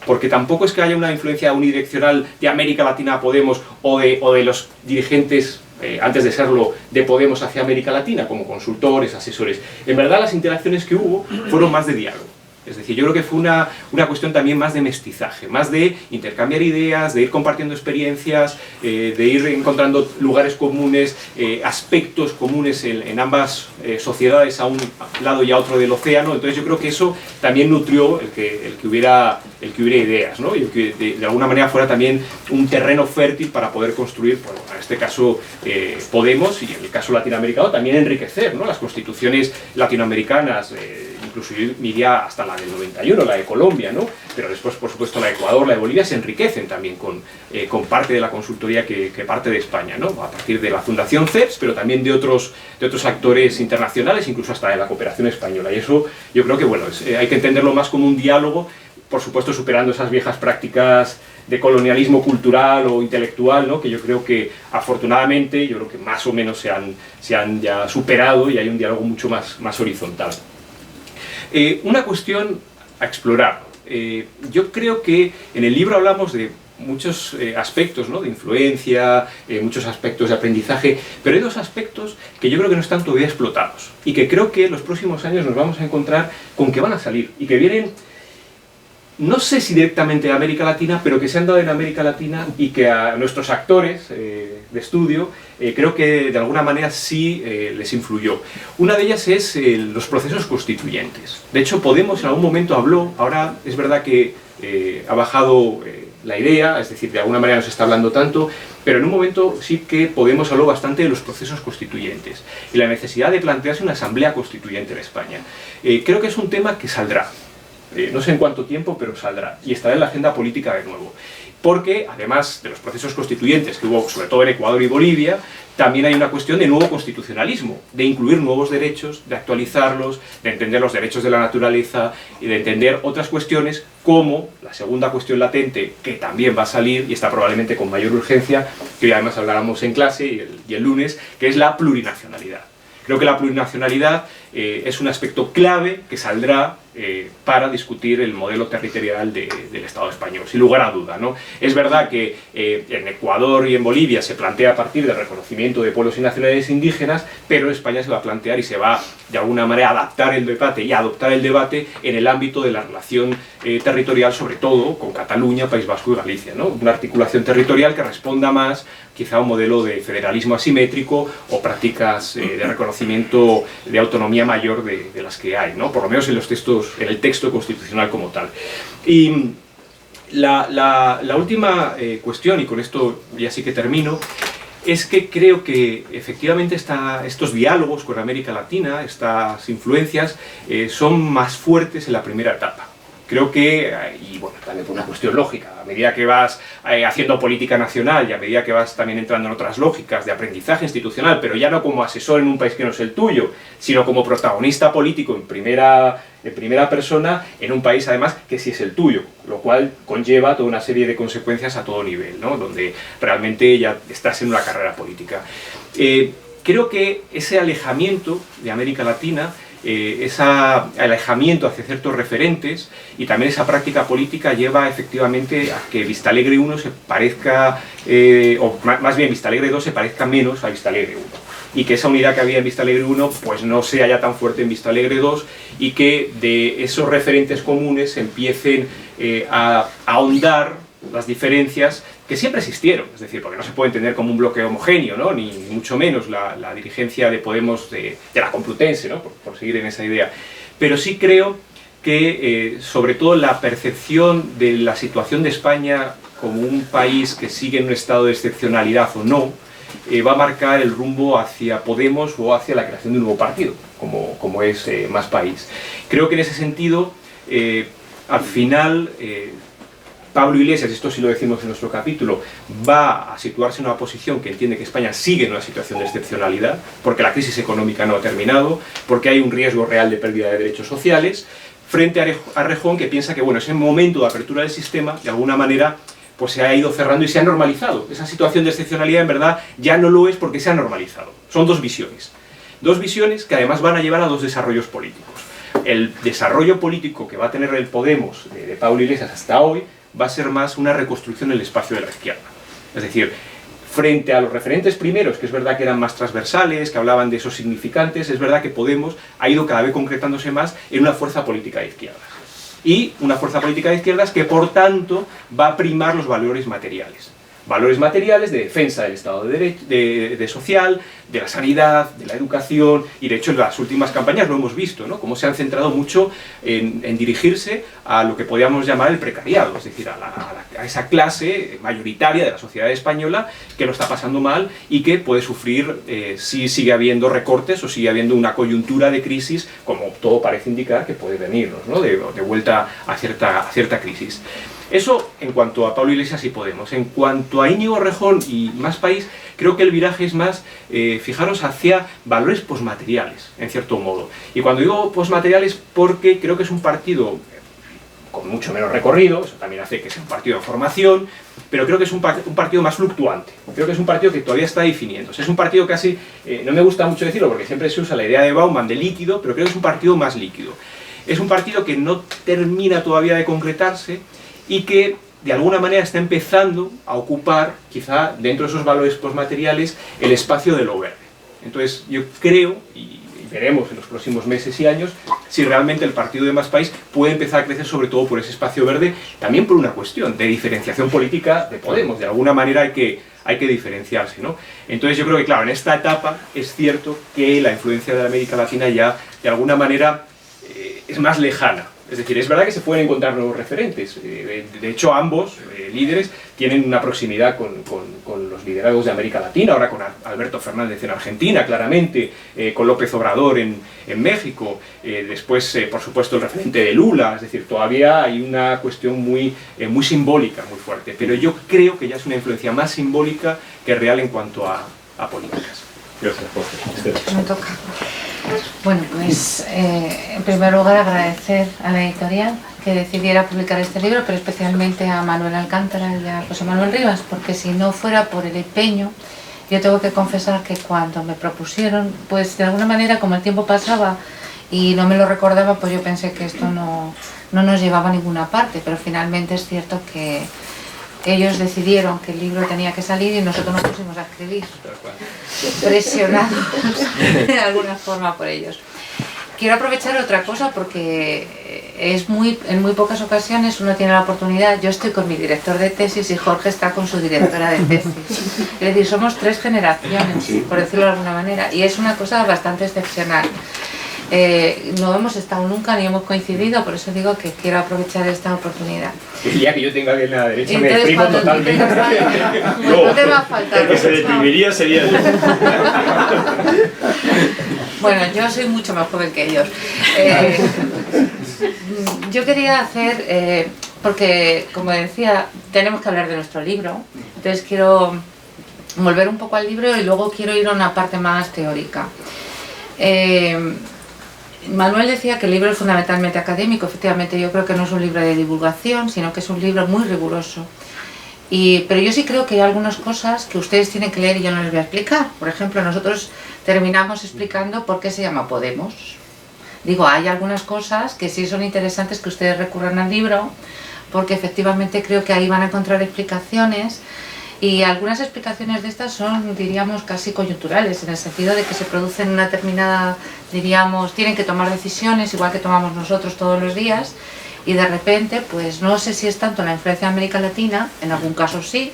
Porque tampoco es que haya una influencia unidireccional de América Latina a Podemos o de los dirigentes, antes de serlo, de Podemos hacia América Latina, como consultores, asesores. En verdad las interacciones que hubo fueron más de diálogo. Es decir, yo creo que fue una cuestión también más de mestizaje, más de intercambiar ideas, de ir compartiendo experiencias, de ir encontrando lugares comunes, aspectos comunes en ambas sociedades, a un lado y a otro del océano. Entonces yo creo que eso también nutrió el que hubiera ideas, ¿no? Y que de alguna manera fuera también un terreno fértil para poder construir, bueno, en este caso Podemos, y en el caso latinoamericano también enriquecer, ¿no? Las constituciones latinoamericanas, incluso yo diría hasta la del 91, la de Colombia, ¿no? Pero después, por supuesto, la de Ecuador, la de Bolivia, se enriquecen también con parte de la consultoría que parte de España, ¿no? A partir de la Fundación CEPS, pero también de otros actores internacionales, incluso hasta de la cooperación española. Y eso yo creo que, bueno, hay que entenderlo más como un diálogo, por supuesto superando esas viejas prácticas de colonialismo cultural o intelectual, ¿no? Que yo creo que afortunadamente, yo creo que más o menos se han ya superado y hay un diálogo mucho más horizontal. Una cuestión a explorar. Yo creo que en el libro hablamos de muchos aspectos, ¿no?, de influencia, muchos aspectos de aprendizaje, pero hay dos aspectos que yo creo que no están todavía explotados y que creo que en los próximos años nos vamos a encontrar con que van a salir y que vienen, no sé si directamente de América Latina, pero que se han dado en América Latina y que a nuestros actores de estudio creo que de alguna manera sí les influyó. Una de ellas es los procesos constituyentes. De hecho, Podemos en algún momento habló, ahora es verdad que ha bajado la idea, es decir, de alguna manera no se está hablando tanto, pero en un momento sí que Podemos habló bastante de los procesos constituyentes y la necesidad de plantearse una asamblea constituyente en España. Creo que es un tema que saldrá. No sé en cuánto tiempo, pero saldrá y estará en la agenda política de nuevo. Porque, además de los procesos constituyentes que hubo, sobre todo en Ecuador y Bolivia, también hay una cuestión de nuevo constitucionalismo, de incluir nuevos derechos, de actualizarlos, de entender los derechos de la naturaleza y de entender otras cuestiones como la segunda cuestión latente, que también va a salir y está probablemente con mayor urgencia, que hoy además habláramos en clase y el lunes, que es la plurinacionalidad. Creo que la plurinacionalidad es un aspecto clave que saldrá para discutir el modelo territorial del Estado español, sin lugar a duda, ¿no? Es verdad que en Ecuador y en Bolivia se plantea a partir del reconocimiento de pueblos y nacionalidades indígenas, pero en España se va a plantear y se va de alguna manera a adaptar el debate y a adoptar el debate en el ámbito de la relación territorial, sobre todo con Cataluña, País Vasco y Galicia, ¿no? Una articulación territorial que responda más quizá a un modelo de federalismo asimétrico o prácticas de reconocimiento de autonomía mayor de las que hay, ¿no? Por lo menos en los textos, en el texto constitucional como tal. Y la última cuestión, y con esto ya sí que termino, es que creo que efectivamente estos diálogos con América Latina, estas influencias, son más fuertes en la primera etapa. Creo que, y bueno, también por una cuestión lógica, a medida que vas haciendo política nacional y a medida que vas también entrando en otras lógicas de aprendizaje institucional, pero ya no como asesor en un país que no es el tuyo, sino como protagonista político en primera persona en un país además que sí es el tuyo, lo cual conlleva toda una serie de consecuencias a todo nivel, ¿no? Donde realmente ya estás en una carrera política. Creo que ese alejamiento de América Latina, ese alejamiento hacia ciertos referentes y también esa práctica política lleva efectivamente a que Vistalegre 1 se parezca, o más bien Vistalegre 2 se parezca menos a Vistalegre 1. Y que esa unidad que había en Vistalegre 1 pues no sea ya tan fuerte en Vistalegre 2 y que de esos referentes comunes empiecen a ahondar las diferencias que siempre existieron, es decir, porque no se puede entender como un bloque homogéneo, ¿no? Ni mucho menos la dirigencia de Podemos de la Complutense, ¿no? Por seguir en esa idea. Pero sí creo que, sobre todo, la percepción de la situación de España como un país que sigue en un estado de excepcionalidad o no, va a marcar el rumbo hacia Podemos o hacia la creación de un nuevo partido, como es Más País. Creo que en ese sentido, al final, Pablo Iglesias, esto sí lo decimos en nuestro capítulo, va a situarse en una posición que entiende que España sigue en una situación de excepcionalidad, porque la crisis económica no ha terminado, porque hay un riesgo real de pérdida de derechos sociales, frente a Rejón, que piensa que bueno, ese momento de apertura del sistema, de alguna manera, pues se ha ido cerrando y se ha normalizado. Esa situación de excepcionalidad en verdad ya no lo es porque se ha normalizado. Son dos visiones que además van a llevar a dos desarrollos políticos. El desarrollo político que va a tener el Podemos de Pablo Iglesias hasta hoy va a ser más una reconstrucción del espacio de la izquierda. Es decir, frente a los referentes primeros, que es verdad que eran más transversales, que hablaban de esos significantes, es verdad que Podemos ha ido cada vez concretándose más en una fuerza política de izquierdas. Y una fuerza política de izquierdas que, por tanto, va a primar los valores materiales. Valores materiales de defensa del Estado de social, de la sanidad, de la educación, y de hecho en las últimas campañas lo hemos visto, ¿no? Cómo se han centrado mucho en dirigirse a lo que podríamos llamar el precariado, es decir, a esa clase mayoritaria de la sociedad española que lo está pasando mal y que puede sufrir si sigue habiendo recortes o sigue habiendo una coyuntura de crisis, como todo parece indicar que puede venirnos, ¿no? de vuelta a cierta crisis. Eso en cuanto a Pablo Iglesias y Podemos. En cuanto a Íñigo Errejón y Más País, creo que el viraje es más, fijaros, hacia valores posmateriales, en cierto modo. Y cuando digo posmateriales, porque creo que es un partido con mucho menos recorrido, eso también hace que sea un partido de formación, pero creo que es un partido más fluctuante. Creo que es un partido que todavía está definiéndose. Es un partido casi, no me gusta mucho decirlo porque siempre se usa la idea de Bauman de líquido, pero creo que es un partido más líquido. Es un partido que no termina todavía de concretarse, y que de alguna manera está empezando a ocupar, quizá dentro de esos valores postmateriales, el espacio de lo verde. Entonces yo creo, y veremos en los próximos meses y años, si realmente el partido de Más País puede empezar a crecer sobre todo por ese espacio verde, también por una cuestión de diferenciación política de Podemos. De alguna manera hay que diferenciarse, ¿no? Entonces yo creo que, claro, en esta etapa es cierto que la influencia de la América Latina ya, de alguna manera, es más lejana. Es decir, es verdad que se pueden encontrar nuevos referentes. De hecho, ambos líderes tienen una proximidad con los liderazgos de América Latina, ahora con Alberto Fernández en Argentina, claramente, con López Obrador en México, después, por supuesto, el referente de Lula. Es decir, todavía hay una cuestión muy simbólica, muy fuerte. Pero yo creo que ya es una influencia más simbólica que real en cuanto a políticas. Gracias, Jorge. Me toca. Bueno, pues en primer lugar agradecer a la editorial que decidiera publicar este libro, pero especialmente a Manuel Alcántara y a José Manuel Rivas, porque si no fuera por el empeño, yo tengo que confesar que cuando me propusieron, pues de alguna manera, como el tiempo pasaba y no me lo recordaba, pues yo pensé que esto no nos llevaba a ninguna parte, pero finalmente es cierto que ellos decidieron que el libro tenía que salir y nosotros nos pusimos a escribir, presionados de alguna forma por ellos. Quiero aprovechar otra cosa porque en muy pocas ocasiones uno tiene la oportunidad. Yo estoy con mi director de tesis y Jorge está con su directora de tesis. Es decir, somos 3 generaciones, por decirlo de alguna manera, y es una cosa bastante excepcional. No hemos estado nunca ni hemos coincidido, por eso digo que quiero aprovechar esta oportunidad. El día que yo tenga bien a la derecha Entonces, me exprimo cuando totalmente. no te va a faltar. El que se deprimiría sería yo. Bueno, yo soy mucho más joven que ellos. Yo quería hacer, porque como decía, tenemos que hablar de nuestro libro, entonces quiero volver un poco al libro y luego quiero ir a una parte más teórica. Manuel decía que el libro es fundamentalmente académico. Efectivamente, yo creo que no es un libro de divulgación, sino que es un libro muy riguroso. Pero yo sí creo que hay algunas cosas que ustedes tienen que leer y yo no les voy a explicar. Por ejemplo, nosotros terminamos explicando por qué se llama Podemos. Digo, hay algunas cosas que sí son interesantes que ustedes recurran al libro, porque efectivamente creo que ahí van a encontrar explicaciones. Y algunas explicaciones de estas son, diríamos, casi coyunturales, en el sentido de que se producen una determinada, diríamos, tienen que tomar decisiones, igual que tomamos nosotros todos los días, y de repente, pues no sé si es tanto la influencia de América Latina, en algún caso sí,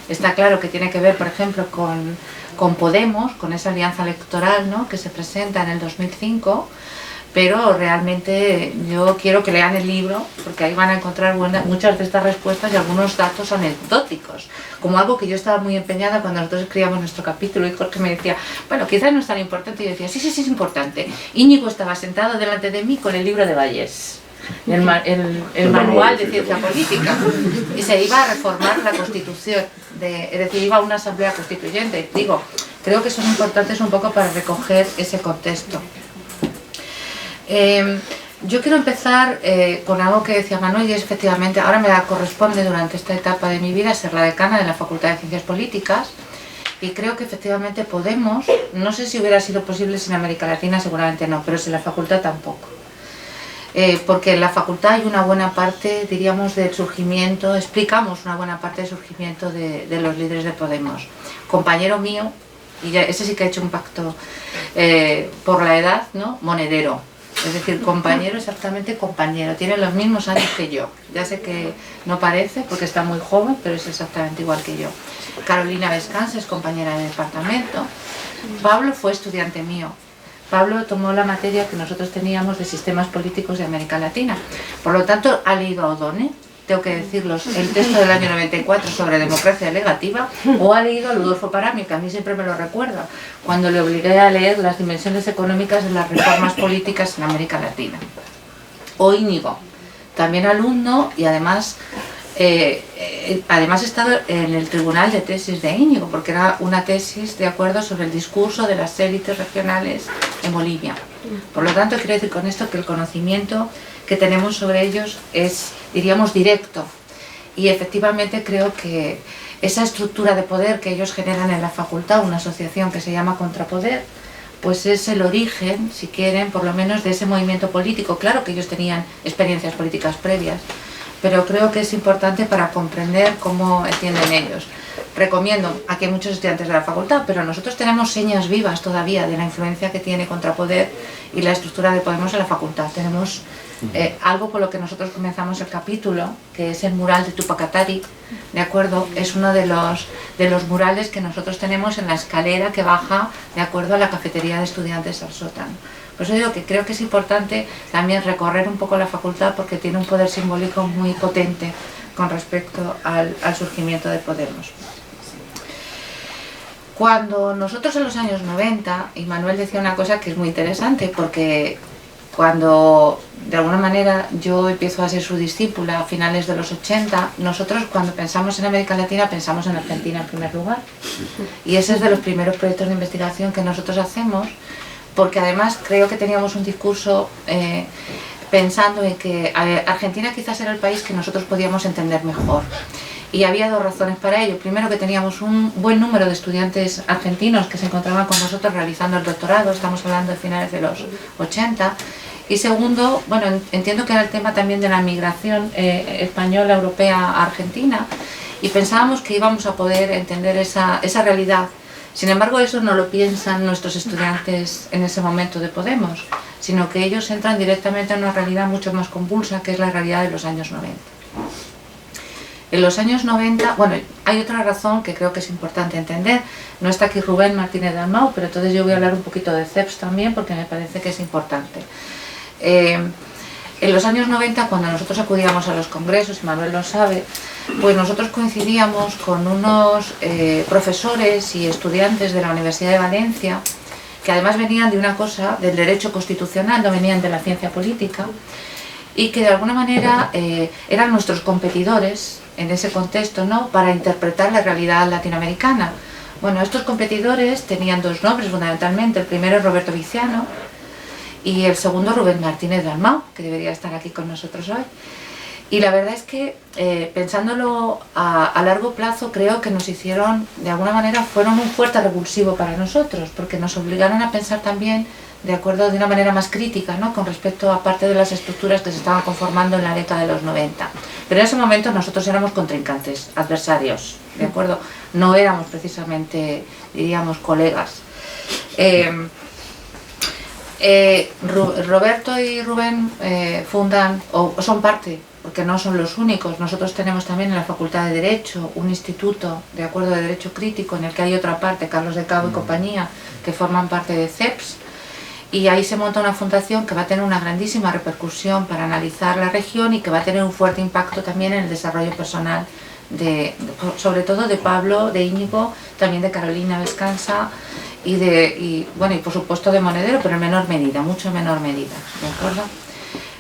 está claro que tiene que ver, por ejemplo, con Podemos, con esa alianza electoral, ¿no?, que se presenta en el 2005, pero realmente yo quiero que lean el libro porque ahí van a encontrar muchas de estas respuestas y algunos datos anecdóticos, como algo que yo estaba muy empeñada cuando nosotros escribíamos nuestro capítulo y Jorge me decía, bueno, quizás no es tan importante, y yo decía, sí, es importante. Íñigo estaba sentado delante de mí con el libro de Vallés, el manual de ciencia política, y se iba a reformar la Constitución, es decir, iba a una asamblea constituyente. Digo, creo que son importantes un poco para recoger ese contexto. Yo quiero empezar con algo que decía Manuel, y es efectivamente, ahora me corresponde durante esta etapa de mi vida ser la decana de la Facultad de Ciencias Políticas, y creo que efectivamente Podemos, no sé si hubiera sido posible sin América Latina, seguramente no, pero sin la facultad tampoco. Porque en la facultad hay una buena parte, diríamos, del surgimiento, explicamos una buena parte del surgimiento de los líderes de Podemos. Compañero mío, y ya, ese sí que ha hecho un pacto por la edad, ¿no?, Monedero. Es decir, compañero, exactamente compañero, tiene los mismos años que yo. Ya sé que no parece porque está muy joven, pero es exactamente igual que yo. Carolina Vescanza es compañera de departamento. Pablo fue estudiante mío. Pablo tomó la materia que nosotros teníamos de sistemas políticos de América Latina. Por lo tanto, ha leído a O'Donnell, tengo que decirlos, el texto del año 94 sobre democracia delegativa, o ha leído a Ludolfo Parami, que a mí siempre me lo recuerda, cuando le obligué a leer las dimensiones económicas de las reformas políticas en América Latina. O Íñigo, también alumno y además he estado en el tribunal de tesis de Íñigo, porque era una tesis de acuerdo sobre el discurso de las élites regionales en Bolivia. Por lo tanto, quiero decir con esto que el conocimiento que tenemos sobre ellos es, diríamos, directo, y efectivamente creo que esa estructura de poder que ellos generan en la facultad, una asociación que se llama Contrapoder, pues es el origen, si quieren, por lo menos de ese movimiento político. Claro que ellos tenían experiencias políticas previas, pero creo que es importante para comprender cómo entienden ellos. Recomiendo, aquí hay muchos estudiantes de la facultad, pero nosotros tenemos señas vivas todavía de la influencia que tiene Contrapoder y la estructura de Podemos en la facultad. Tenemos algo con lo que nosotros comenzamos el capítulo, que es el mural de Tupac Katari, ¿de acuerdo? Es uno de los murales que nosotros tenemos en la escalera que baja, de acuerdo, a la cafetería de estudiantes al sótano. Por eso digo que creo que es importante también recorrer un poco la facultad, porque tiene un poder simbólico muy potente con respecto al surgimiento de Podemos. Cuando nosotros en los años 90, y Manuel decía una cosa que es muy interesante, porque cuando de alguna manera yo empiezo a ser su discípula a finales de los 80, nosotros cuando pensamos en América Latina pensamos en Argentina en primer lugar. Y ese es de los primeros proyectos de investigación que nosotros hacemos, porque además creo que teníamos un discurso pensando en que Argentina quizás era el país que nosotros podíamos entender mejor. Y había dos razones para ello. Primero, que teníamos un buen número de estudiantes argentinos que se encontraban con nosotros realizando el doctorado, estamos hablando de finales de los 80. Y segundo, bueno, entiendo que era el tema también de la migración española, europea a Argentina, y pensábamos que íbamos a poder entender esa realidad. Sin embargo, eso no lo piensan nuestros estudiantes en ese momento de Podemos, sino que ellos entran directamente en una realidad mucho más convulsa, que es la realidad de los años 90. En los años 90, bueno, hay otra razón que creo que es importante entender. No está aquí Rubén Martínez Dalmau, pero entonces yo voy a hablar un poquito de CEPS también, porque me parece que es importante. En los años 90, cuando nosotros acudíamos a los congresos, y Manuel lo sabe, pues nosotros coincidíamos con unos profesores y estudiantes de la Universidad de Valencia, que además venían de una cosa, del derecho constitucional, no venían de la ciencia política, y que de alguna manera eran nuestros competidores en ese contexto, ¿no?, para interpretar la realidad latinoamericana. Bueno, estos competidores tenían dos nombres fundamentalmente. El primero es Roberto Viciano y el segundo Rubén Martínez Dalmau, que debería estar aquí con nosotros hoy. Y la verdad es que pensándolo a largo plazo, creo que nos hicieron, de alguna manera, fueron un fuerte revulsivo para nosotros, porque nos obligaron a pensar también de acuerdo de una manera más crítica, ¿no?, con respecto a parte de las estructuras que se estaban conformando en la década de los 90. Pero en ese momento nosotros éramos contrincantes, adversarios, ¿de acuerdo? No éramos precisamente, diríamos, colegas. Roberto y Rubén fundan, o son parte, porque no son los únicos. Nosotros tenemos también en la Facultad de Derecho un instituto, de acuerdo, de Derecho Crítico, en el que hay otra parte, Carlos de Cabo y compañía, que forman parte de CEPS. Y ahí se monta una fundación que va a tener una grandísima repercusión para analizar la región y que va a tener un fuerte impacto también en el desarrollo personal, sobre todo de Pablo, de Íñigo, también de Carolina Vescanza y por supuesto de Monedero, pero en menor medida, mucho en menor medida, ¿de acuerdo?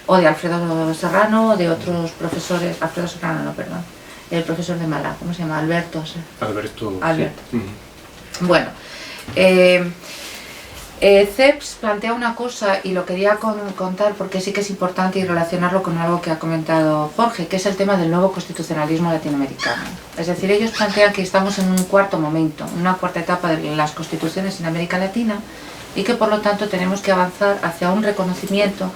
O de Alfredo Serrano, o de otros profesores, Alfredo Serrano, no, perdón, el profesor de Málaga, ¿cómo se llama? Alberto. Sí. Alberto. Sí. Bueno, CEPS plantea una cosa, y lo quería contar porque sí que es importante, y relacionarlo con algo que ha comentado Jorge, que es el tema del nuevo constitucionalismo latinoamericano. Es decir, ellos plantean que estamos en un cuarto momento, una cuarta etapa de las constituciones en América Latina, y que por lo tanto tenemos que avanzar hacia un reconocimiento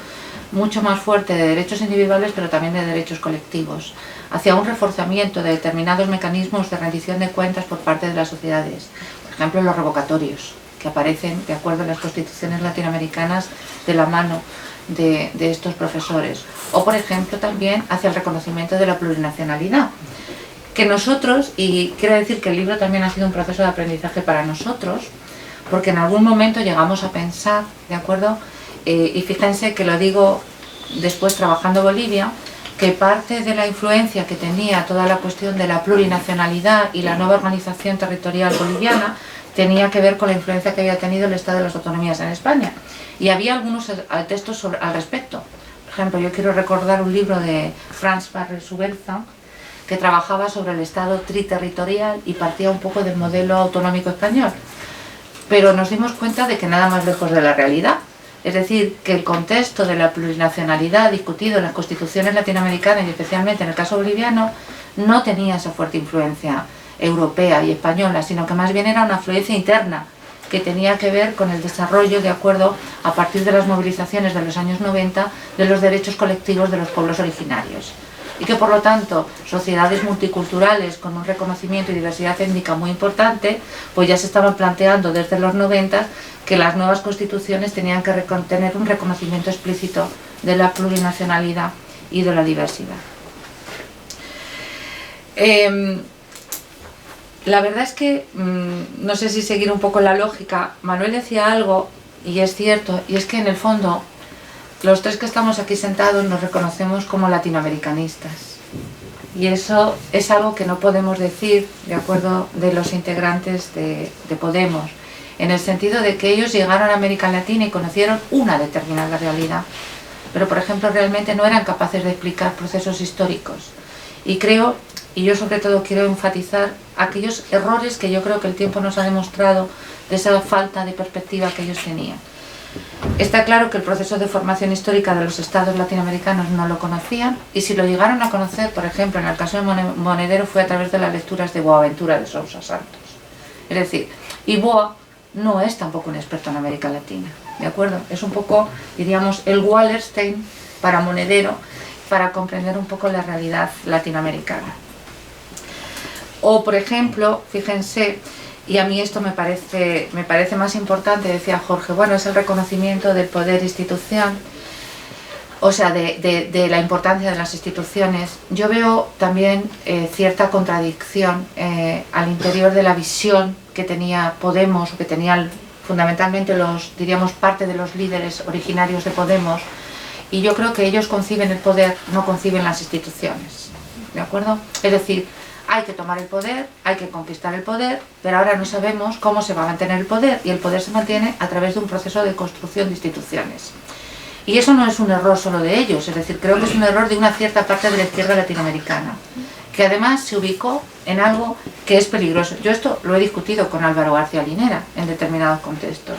mucho más fuerte de derechos individuales, pero también de derechos colectivos, hacia un reforzamiento de determinados mecanismos de rendición de cuentas por parte de las sociedades, por ejemplo los revocatorios, que aparecen de acuerdo a las constituciones latinoamericanas de la mano de estos profesores, o por ejemplo también hacia el reconocimiento de la plurinacionalidad, que nosotros, y quiero decir que el libro también ha sido un proceso de aprendizaje para nosotros, porque en algún momento llegamos a pensar, ¿de acuerdo? Y fíjense que lo digo después trabajando en Bolivia, que parte de la influencia que tenía toda la cuestión de la plurinacionalidad y la nueva organización territorial boliviana tenía que ver con la influencia que había tenido el Estado de las Autonomías en España. Y había algunos textos al respecto. Por ejemplo, yo quiero recordar un libro de Franz Barrel-Subelza, que trabajaba sobre el Estado triterritorial y partía un poco del modelo autonómico español. Pero nos dimos cuenta de que nada más lejos de la realidad. Es decir, que el contexto de la plurinacionalidad discutido en las constituciones latinoamericanas y especialmente en el caso boliviano no tenía esa fuerte influencia europea y española, sino que más bien era una influencia interna que tenía que ver con el desarrollo, de acuerdo, a partir de las movilizaciones de los años 90, de los derechos colectivos de los pueblos originarios. y que por lo tanto sociedades multiculturales con un reconocimiento y diversidad étnica muy importante, pues ya se estaban planteando desde los 90 que las nuevas constituciones tenían que tener un reconocimiento explícito de la plurinacionalidad y de la diversidad. La verdad es que, no sé si seguir un poco la lógica, Manuel decía algo, y es cierto, y es que en el fondo los tres que estamos aquí sentados nos reconocemos como latinoamericanistas. Y eso es algo que no podemos decir, de acuerdo, de los integrantes de Podemos, en el sentido de que ellos llegaron a América Latina y conocieron una determinada realidad, pero por ejemplo realmente no eran capaces de explicar procesos históricos. Y creo, y yo sobre todo quiero enfatizar aquellos errores que yo creo que el tiempo nos ha demostrado de esa falta de perspectiva que ellos tenían. Está claro que el proceso de formación histórica de los estados latinoamericanos no lo conocían, y si lo llegaron a conocer, por ejemplo, en el caso de Monedero, fue a través de las lecturas de Boaventura de Sousa Santos. Es decir, y Boa no es tampoco un experto en América Latina, ¿de acuerdo? Es un poco, diríamos, el Wallerstein para Monedero, para comprender un poco la realidad latinoamericana. O, por ejemplo, fíjense, y a mí esto me parece más importante, decía Jorge, bueno, es el reconocimiento del poder institución, o sea, de la importancia de las instituciones. Yo veo también cierta contradicción al interior de la visión que tenía Podemos, o que tenían fundamentalmente diríamos, parte de los líderes originarios de Podemos, y yo creo que ellos conciben el poder, no conciben las instituciones, ¿de acuerdo? Es decir, hay que tomar el poder, hay que conquistar el poder, pero ahora no sabemos cómo se va a mantener el poder, y el poder se mantiene a través de un proceso de construcción de instituciones. Y eso no es un error solo de ellos, es decir, creo que es un error de una cierta parte de la izquierda latinoamericana, que además se ubicó en algo que es peligroso. Yo esto lo he discutido con Álvaro García Linera en determinados contextos.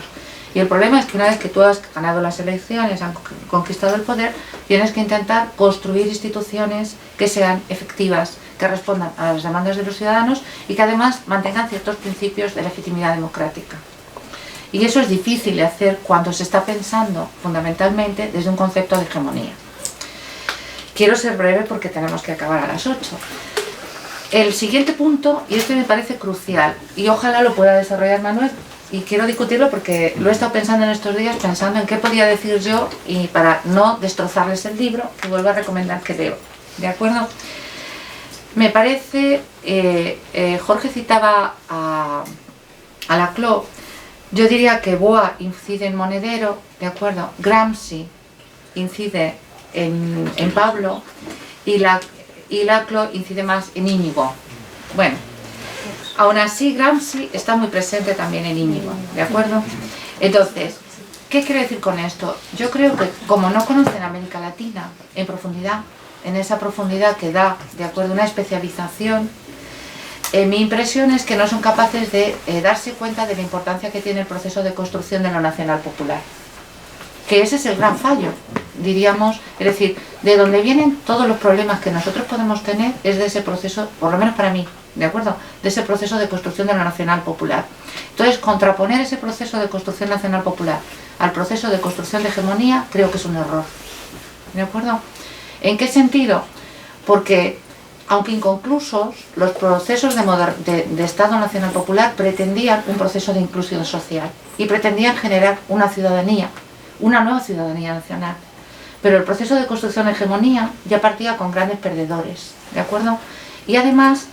Y el problema es que una vez que tú has ganado las elecciones, has conquistado el poder, tienes que intentar construir instituciones que sean efectivas, que respondan a las demandas de los ciudadanos y que además mantengan ciertos principios de legitimidad democrática. Y eso es difícil de hacer cuando se está pensando fundamentalmente desde un concepto de hegemonía. Quiero ser breve porque tenemos que acabar a las 8. El siguiente punto, y este me parece crucial, y ojalá lo pueda desarrollar Manuel, y quiero discutirlo porque lo he estado pensando en estos días, pensando en qué podía decir yo, y para no destrozarles el libro, que vuelvo a recomendar que leo. ¿De acuerdo? Me parece, Jorge citaba a Laclau, yo diría que Boa incide en Monedero, ¿de acuerdo? Gramsci incide en Pablo, y Laclau incide más en Íñigo. Bueno, aún así Gramsci está muy presente también en Íñigo, ¿de acuerdo? Entonces, ¿qué quiero decir con esto? Yo creo que como no conocen América Latina en profundidad, en esa profundidad que da, de acuerdo, una especialización, mi impresión es que no son capaces de darse cuenta de la importancia que tiene el proceso de construcción de lo nacional popular. Que ese es el gran fallo, diríamos, es decir, de donde vienen todos los problemas que nosotros podemos tener es de ese proceso, por lo menos para mí, ¿de acuerdo? De ese proceso de construcción de lo nacional popular. Entonces, contraponer ese proceso de construcción nacional popular al proceso de construcción de hegemonía, creo que es un error, ¿de acuerdo? ¿En qué sentido? Porque, aunque inconclusos, los procesos de Estado Nacional Popular pretendían un proceso de inclusión social y pretendían generar una ciudadanía, una nueva ciudadanía nacional. Pero el proceso de construcción de hegemonía ya partía con grandes perdedores, ¿de acuerdo? Y además,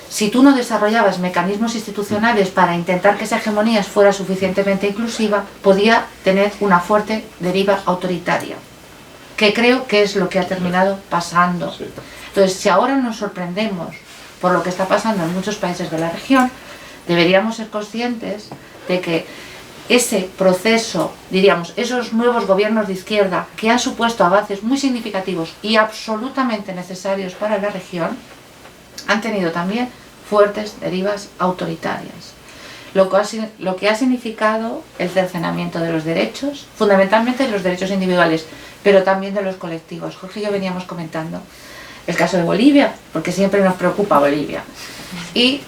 si tú no desarrollabas mecanismos institucionales para intentar que esa hegemonía fuera suficientemente inclusiva, podía tener una fuerte deriva autoritaria, que creo que es lo que ha terminado pasando. Entonces, si ahora nos sorprendemos por lo que está pasando en muchos países de la región, deberíamos ser conscientes de que ese proceso, diríamos, esos nuevos gobiernos de izquierda que han supuesto avances muy significativos y absolutamente necesarios para la región, han tenido también fuertes derivas autoritarias. Lo que ha significado el cercenamiento de los derechos, fundamentalmente de los derechos individuales, pero también de los colectivos. Jorge y yo veníamos comentando el caso de Bolivia, porque siempre nos preocupa Bolivia. Y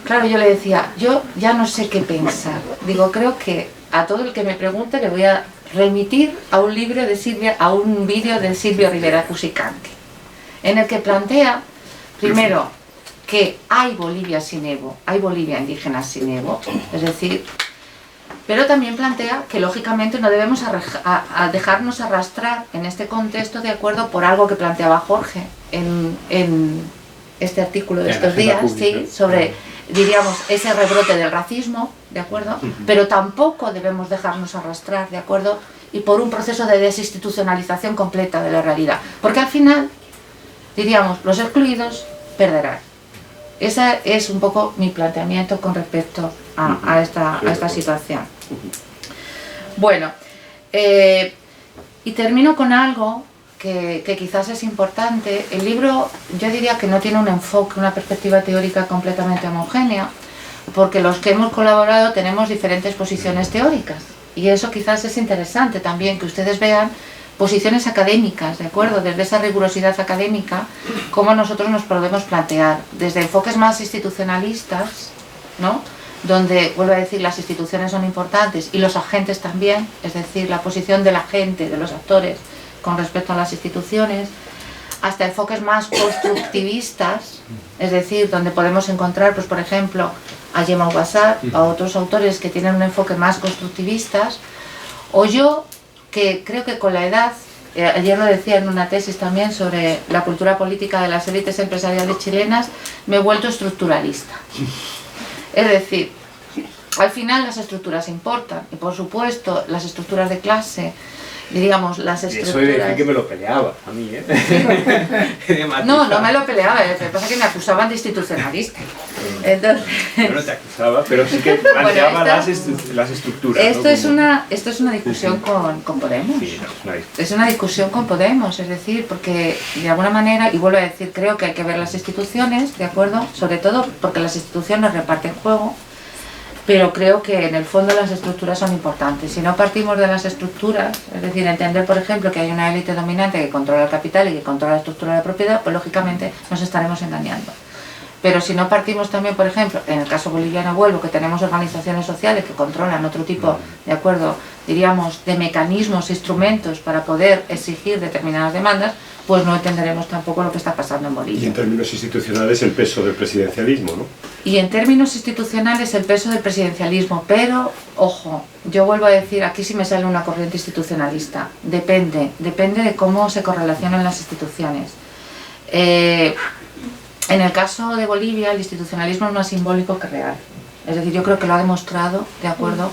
claro, yo le decía, yo ya no sé qué pensar. Digo, creo que a todo el que me pregunte le voy a remitir a un libro de Silvia, a un vídeo de Silvio Rivera Cusicanqui. en el que plantea, primero, que hay Bolivia sin Evo, hay Bolivia indígena sin Evo, es decir, pero también plantea que lógicamente no debemos dejarnos arrastrar en este contexto, de acuerdo, por algo que planteaba Jorge en este artículo de estos días, sí, sobre, diríamos, ese rebrote del racismo, ¿de acuerdo? Pero tampoco debemos dejarnos arrastrar, ¿de acuerdo? Y por un proceso de desinstitucionalización completa de la realidad, porque al final, diríamos, los excluidos perderán. Ese es un poco mi planteamiento con respecto a esta situación. Bueno, y termino con algo que quizás es importante. El libro, yo diría que no tiene un enfoque, una perspectiva teórica completamente homogénea, porque los que hemos colaborado tenemos diferentes posiciones teóricas, y eso quizás es interesante también, que ustedes vean posiciones académicas, ¿de acuerdo? Desde esa rigurosidad académica, cómo nosotros nos podemos plantear, desde enfoques más institucionalistas, ¿no? Donde, vuelvo a decir, las instituciones son importantes y los agentes también, es decir, la posición de la gente, de los actores con respecto a las instituciones, hasta enfoques más constructivistas, es decir, donde podemos encontrar, pues por ejemplo, a Gemma Ubasar, a otros autores que tienen un enfoque más constructivistas, o yo, que creo que con la edad, ayer lo decía en una tesis también sobre la cultura política de las élites empresariales chilenas, me he vuelto estructuralista. Es decir, al final las estructuras importan, y por supuesto las estructuras de clase, diríamos, las estructuras... Eso de decir que me lo peleaba a mí, ¿eh? No, no me lo peleaba, lo que pasa es que me acusaban de institucionalista. Entonces... Yo no te acusaba, pero sí que planteaba bueno, las estructuras. Esto, ¿no? es una discusión con Podemos. Sí, no, es una discusión con Podemos, es decir, porque de alguna manera, y vuelvo a decir, creo que hay que ver las instituciones, ¿de acuerdo? Sobre todo porque las instituciones reparten juego, pero creo que en el fondo las estructuras son importantes. Si no partimos de las estructuras, es decir, entender, por ejemplo, que hay una élite dominante que controla el capital y que controla la estructura de propiedad, pues lógicamente nos estaremos engañando. Pero si no partimos también, por ejemplo, en el caso boliviano vuelvo, que tenemos organizaciones sociales que controlan otro tipo, de acuerdo, diríamos, de mecanismos, instrumentos para poder exigir determinadas demandas, pues no entenderemos tampoco lo que está pasando en Bolivia. Y en términos institucionales el peso del presidencialismo, ¿no? Y en términos institucionales el peso del presidencialismo, pero, ojo, yo vuelvo a decir, aquí sí me sale una corriente institucionalista, depende de cómo se correlacionan las instituciones. En el caso de Bolivia el institucionalismo es más simbólico que real, es decir, yo creo que lo ha demostrado, de acuerdo,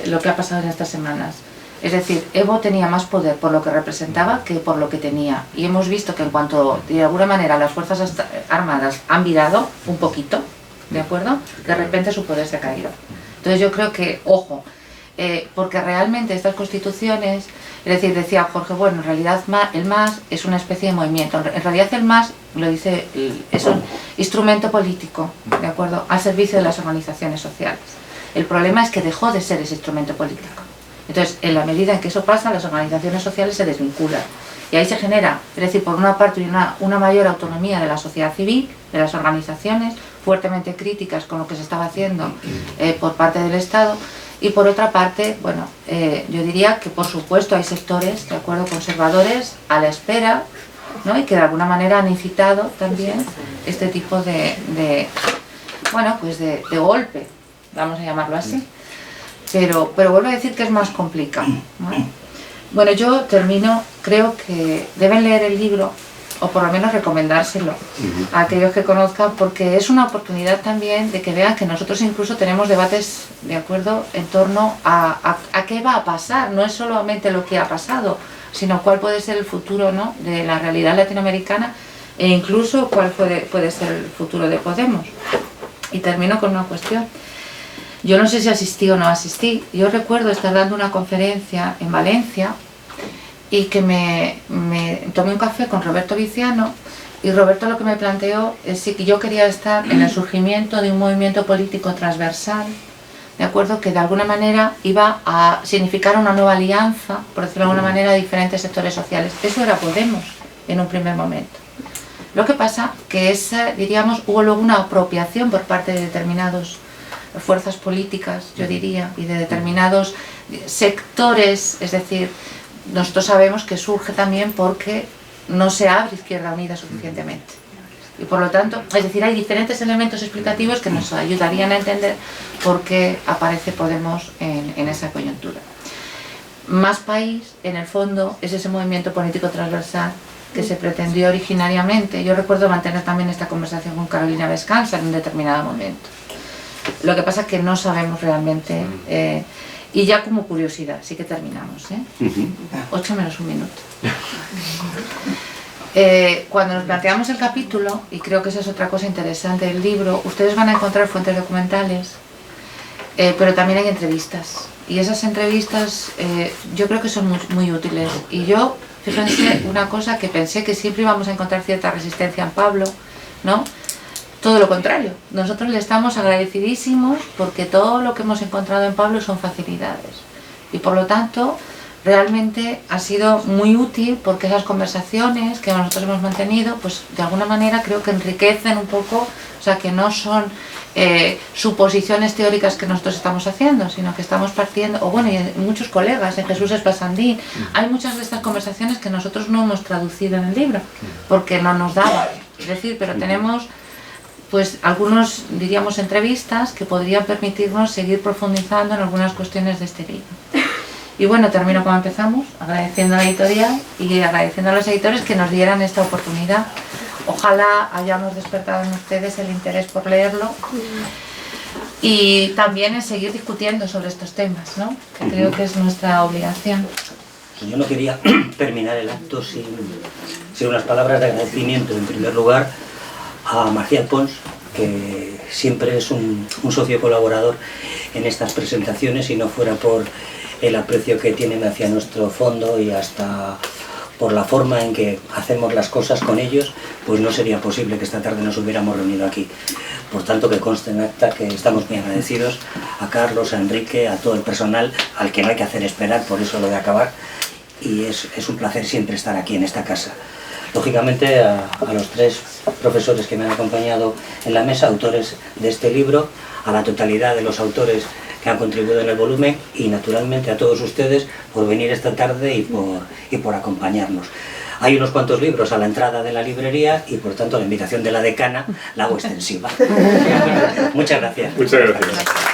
lo que ha pasado en estas semanas. Es decir, Evo tenía más poder por lo que representaba que por lo que tenía. Y hemos visto que en cuanto, de alguna manera, las Fuerzas Armadas han virado un poquito, ¿de acuerdo? De repente su poder se ha caído. Entonces yo creo que, ojo, porque realmente estas constituciones, es decir, decía Jorge, bueno, en realidad el MAS es una especie de movimiento. En realidad el MAS, lo dice, es un instrumento político, ¿de acuerdo? Al servicio de las organizaciones sociales. El problema es que dejó de ser ese instrumento político. Entonces, en la medida en que eso pasa, las organizaciones sociales se desvinculan. Y ahí se genera, es decir, por una parte una mayor autonomía de la sociedad civil, de las organizaciones, fuertemente críticas con lo que se estaba haciendo por parte del Estado, y por otra parte, bueno, yo diría que por supuesto hay sectores, de acuerdo, conservadores a la espera, ¿no? Y que de alguna manera han incitado también este tipo bueno, pues de golpe, vamos a llamarlo así. Pero vuelvo a decir que es más complicado, ¿no? Bueno, yo termino, creo que deben leer el libro, o por lo menos recomendárselo a aquellos que conozcan, porque es una oportunidad también de que vean que nosotros incluso tenemos debates, de acuerdo, en torno a qué va a pasar. No es solamente lo que ha pasado, sino cuál puede ser el futuro, ¿no?, de la realidad latinoamericana, e incluso cuál puede ser el futuro de Podemos. Y termino con una cuestión. Yo no sé si asistí o no asistí. Yo recuerdo estar dando una conferencia en Valencia y que me tomé un café con Roberto Viciano, y Roberto lo que me planteó es que yo quería estar en el surgimiento de un movimiento político transversal, de acuerdo, que de alguna manera iba a significar una nueva alianza, por decirlo de alguna manera, de diferentes sectores sociales. Eso era Podemos en un primer momento. Lo que pasa que diríamos, hubo luego una apropiación por parte de determinados fuerzas políticas, yo diría, y de determinados sectores. Es decir, nosotros sabemos que surge también porque no se abre Izquierda Unida suficientemente. Y por lo tanto, es decir, hay diferentes elementos explicativos que nos ayudarían a entender por qué aparece Podemos en esa coyuntura. Más País, en el fondo, es ese movimiento político transversal que se pretendió originariamente. Yo recuerdo mantener también esta conversación con Carolina Vescanza en un determinado momento. Lo que pasa es que no sabemos realmente, y ya como curiosidad, sí que terminamos, 8 menos un minuto. Cuando nos planteamos el capítulo, y creo que esa es otra cosa interesante del libro, ustedes van a encontrar fuentes documentales, pero también hay entrevistas. Y esas entrevistas yo creo que son muy útiles. Y yo, fíjense, una cosa que pensé que siempre íbamos a encontrar cierta resistencia en Pablo, ¿no? Todo lo contrario. Nosotros le estamos agradecidísimos porque todo lo que hemos encontrado en Pablo son facilidades. Y por lo tanto, realmente ha sido muy útil porque esas conversaciones que nosotros hemos mantenido, pues de alguna manera creo que enriquecen un poco, o sea, que no son suposiciones teóricas que nosotros estamos haciendo, sino que estamos partiendo, o bueno, y muchos colegas, en Jesús Espasandín, hay muchas de estas conversaciones que nosotros no hemos traducido en el libro, porque no nos daba, es decir, pero tenemos pues algunos, diríamos, entrevistas que podrían permitirnos seguir profundizando en algunas cuestiones de este libro. Y bueno, termino como empezamos, agradeciendo a la editorial y agradeciendo a los editores que nos dieran esta oportunidad. Ojalá hayamos despertado en ustedes el interés por leerlo y también en seguir discutiendo sobre estos temas, ¿no? Que creo que es nuestra obligación. Yo no quería terminar el acto sin unas palabras de agradecimiento, en primer lugar, a Marcial Pons, que siempre es un socio colaborador en estas presentaciones, si no fuera por el aprecio que tienen hacia nuestro fondo y hasta por la forma en que hacemos las cosas con ellos, pues no sería posible que esta tarde nos hubiéramos reunido aquí. Por tanto, que conste en acta que estamos muy agradecidos a Carlos, a Enrique, a todo el personal, al que no hay que hacer esperar, por eso lo de acabar, y es un placer siempre estar aquí en esta casa. Lógicamente a los 3 profesores que me han acompañado en la mesa, autores de este libro, a la totalidad de los autores que han contribuido en el volumen y naturalmente a todos ustedes por venir esta tarde y por acompañarnos. Hay unos cuantos libros a la entrada de la librería y por tanto la invitación de la decana la hago extensiva. Muchas gracias. Muchas gracias.